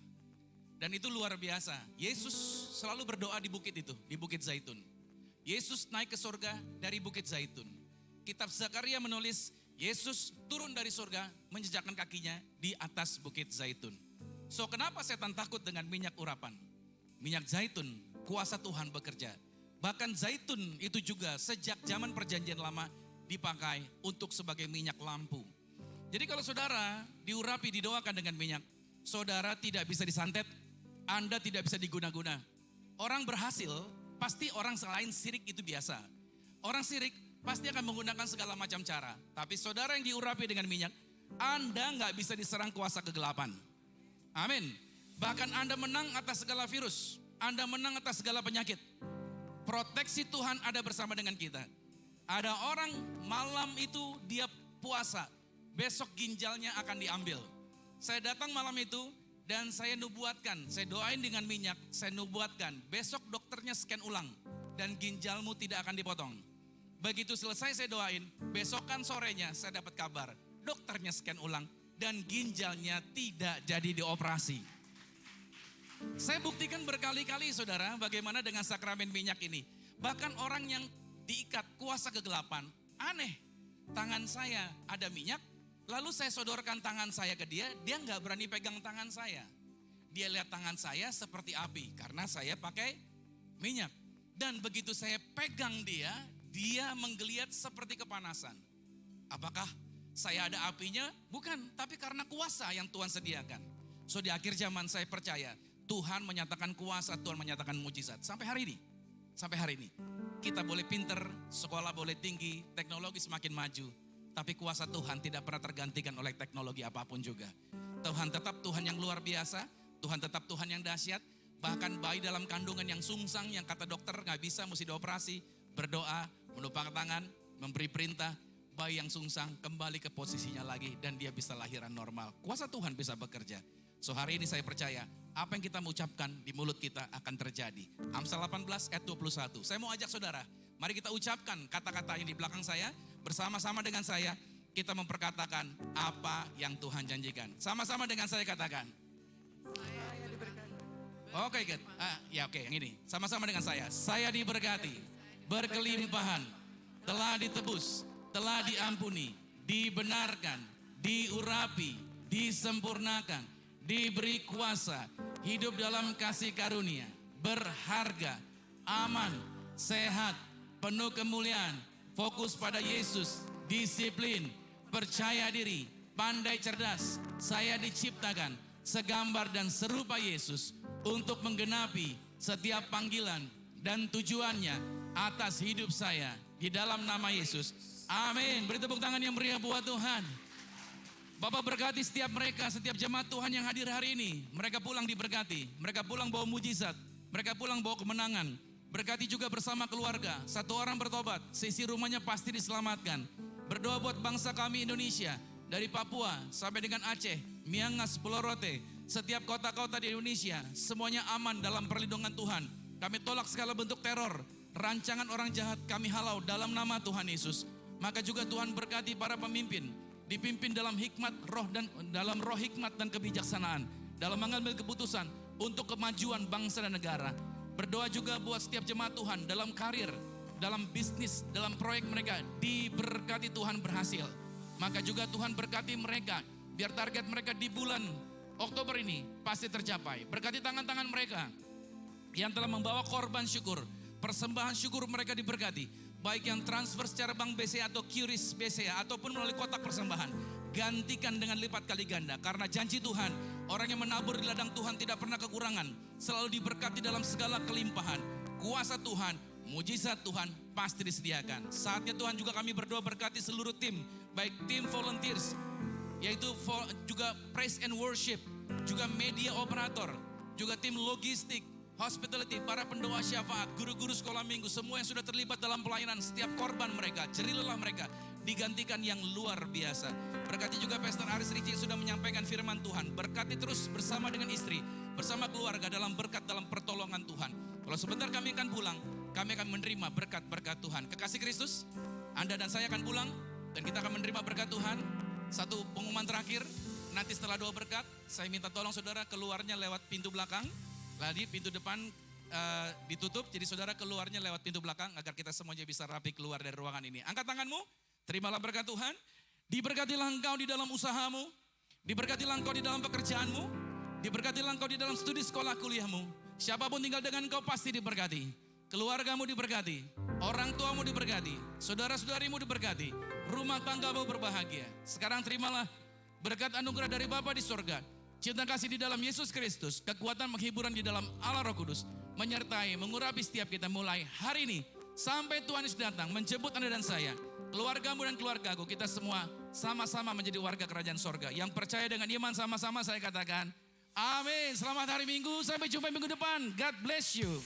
Dan itu luar biasa. Yesus selalu berdoa di bukit itu, di Bukit Zaitun. Yesus naik ke surga dari Bukit Zaitun. Kitab Zakaria menulis, Yesus turun dari surga menjejakkan kakinya di atas Bukit Zaitun. So kenapa setan takut dengan minyak urapan? Minyak zaitun, kuasa Tuhan bekerja. Bahkan zaitun itu juga sejak zaman perjanjian lama dipakai untuk sebagai minyak lampu. Jadi kalau saudara diurapi, didoakan dengan minyak, saudara tidak bisa disantet, Anda tidak bisa diguna-guna. Orang berhasil, pasti orang selain sirik itu biasa. Orang sirik pasti akan menggunakan segala macam cara. Tapi saudara yang diurapi dengan minyak, Anda gak bisa diserang kuasa kegelapan. Amin. Bahkan Anda menang atas segala virus. Anda menang atas segala penyakit. Proteksi Tuhan ada bersama dengan kita. Ada orang malam itu dia puasa, besok ginjalnya akan diambil. Saya datang malam itu dan saya nubuatkan, saya doain dengan minyak, saya nubuatkan, besok dokternya scan ulang dan ginjalmu tidak akan dipotong. Begitu selesai saya doain, besokan sorenya saya dapat kabar, dokternya scan ulang dan ginjalnya tidak jadi dioperasi. Saya buktikan berkali-kali saudara, bagaimana dengan sakramen minyak ini. Bahkan orang yang diikat kuasa kegelapan, aneh, tangan saya ada minyak, lalu saya sodorkan tangan saya ke dia, dia gak berani pegang tangan saya. Dia lihat tangan saya seperti api, karena saya pakai minyak. Dan begitu saya pegang dia menggeliat seperti kepanasan. Apakah saya ada apinya? Bukan, tapi karena kuasa yang Tuhan sediakan. So di akhir zaman saya percaya, Tuhan menyatakan kuasa, Tuhan menyatakan mujizat. Sampai hari ini, kita boleh pinter, sekolah boleh tinggi, teknologi semakin maju. Tapi kuasa Tuhan tidak pernah tergantikan oleh teknologi apapun juga. Tuhan tetap Tuhan yang luar biasa, Tuhan tetap Tuhan yang dahsyat. Bahkan bayi dalam kandungan yang sungsang, yang kata dokter gak bisa, mesti dioperasi, berdoa, menupang tangan, memberi perintah, bayi yang sungsang kembali ke posisinya lagi dan dia bisa lahiran normal. Kuasa Tuhan bisa bekerja. So hari ini saya percaya, apa yang kita mengucapkan di mulut kita akan terjadi. Amsal 18 ayat 21. Saya mau ajak saudara, mari kita ucapkan kata-kata yang di belakang saya, bersama-sama dengan saya, kita memperkatakan apa yang Tuhan janjikan. Sama-sama dengan saya katakan. Saya diberkati. Oke, good. Oke, yang ini. Sama-sama dengan saya. Saya diberkati, berkelimpahan, telah ditebus, telah diampuni, dibenarkan, diurapi, disempurnakan, diberi kuasa, hidup dalam kasih karunia, berharga, aman, sehat, penuh kemuliaan, fokus pada Yesus, disiplin, percaya diri, pandai cerdas. Saya diciptakan segambar dan serupa Yesus untuk menggenapi setiap panggilan dan tujuannya atas hidup saya. Di dalam nama Yesus, Amin. Beri tepuk tangan yang meriah buat Tuhan. Bapak berkati setiap mereka, setiap jemaat Tuhan yang hadir hari ini. Mereka pulang diberkati, mereka pulang bawa mujizat, mereka pulang bawa kemenangan. Berkati juga bersama keluarga, satu orang bertobat, seisi rumahnya pasti diselamatkan. Berdoa buat bangsa kami Indonesia, dari Papua sampai dengan Aceh, Miangas, Pulau Rote, setiap kota-kota di Indonesia, semuanya aman dalam perlindungan Tuhan. Kami tolak segala bentuk teror, rancangan orang jahat kami halau dalam nama Tuhan Yesus. Maka juga Tuhan berkati para pemimpin, dipimpin dalam hikmat roh dan dalam roh hikmat dan kebijaksanaan, dalam mengambil keputusan untuk kemajuan bangsa dan negara. Berdoa juga buat setiap jemaat Tuhan dalam karir, dalam bisnis, dalam proyek mereka, diberkati Tuhan berhasil. Maka juga Tuhan berkati mereka, biar target mereka di bulan Oktober ini pasti tercapai. Berkati tangan-tangan mereka yang telah membawa korban syukur, persembahan syukur mereka diberkati. Baik yang transfer secara bank BCA atau QRIS BCA ataupun melalui kotak persembahan, gantikan dengan lipat kali ganda. Karena janji Tuhan, orang yang menabur di ladang Tuhan tidak pernah kekurangan, selalu diberkati dalam segala kelimpahan. Kuasa Tuhan, mujizat Tuhan pasti disediakan. Saatnya Tuhan juga kami berdoa berkati seluruh tim, baik tim volunteers, yaitu juga praise and worship, juga media operator, juga tim logistik, hospitality, para pendoa syafaat, guru-guru sekolah minggu, semua yang sudah terlibat dalam pelayanan, setiap korban mereka, jerilah mereka, digantikan yang luar biasa. Berkati juga Pastor Aris Ricci yang sudah menyampaikan firman Tuhan. Berkati terus bersama dengan istri, bersama keluarga dalam berkat, dalam pertolongan Tuhan. Kalau sebentar kami akan pulang, kami akan menerima berkat-berkat Tuhan. Kekasih Kristus, Anda dan saya akan pulang dan kita akan menerima berkat Tuhan. Satu pengumuman terakhir, nanti setelah doa berkat, saya minta tolong saudara keluarnya lewat pintu belakang. Tadi pintu depan ditutup, jadi saudara keluarnya lewat pintu belakang agar kita semuanya bisa rapi keluar dari ruangan ini. Angkat tanganmu, terimalah berkat Tuhan. Diberkatilah engkau di dalam usahamu, diberkatilah engkau di dalam pekerjaanmu, diberkatilah engkau di dalam studi sekolah kuliahmu. Siapapun tinggal dengan engkau pasti diberkati. Keluargamu diberkati, orang tuamu diberkati, saudara-saudarimu diberkati, rumah tanggamu berbahagia. Sekarang terimalah berkat anugerah dari Bapa di surga, cinta kasih di dalam Yesus Kristus, kekuatan penghiburan di dalam Allah Roh Kudus, menyertai, mengurapi setiap kita mulai hari ini, sampai Tuhan Yesus datang, menjemput Anda dan saya, keluargamu dan keluargaku, kita semua sama-sama menjadi warga kerajaan sorga. Yang percaya dengan iman sama-sama saya katakan, amin. Selamat hari Minggu, sampai jumpa minggu depan. God bless you.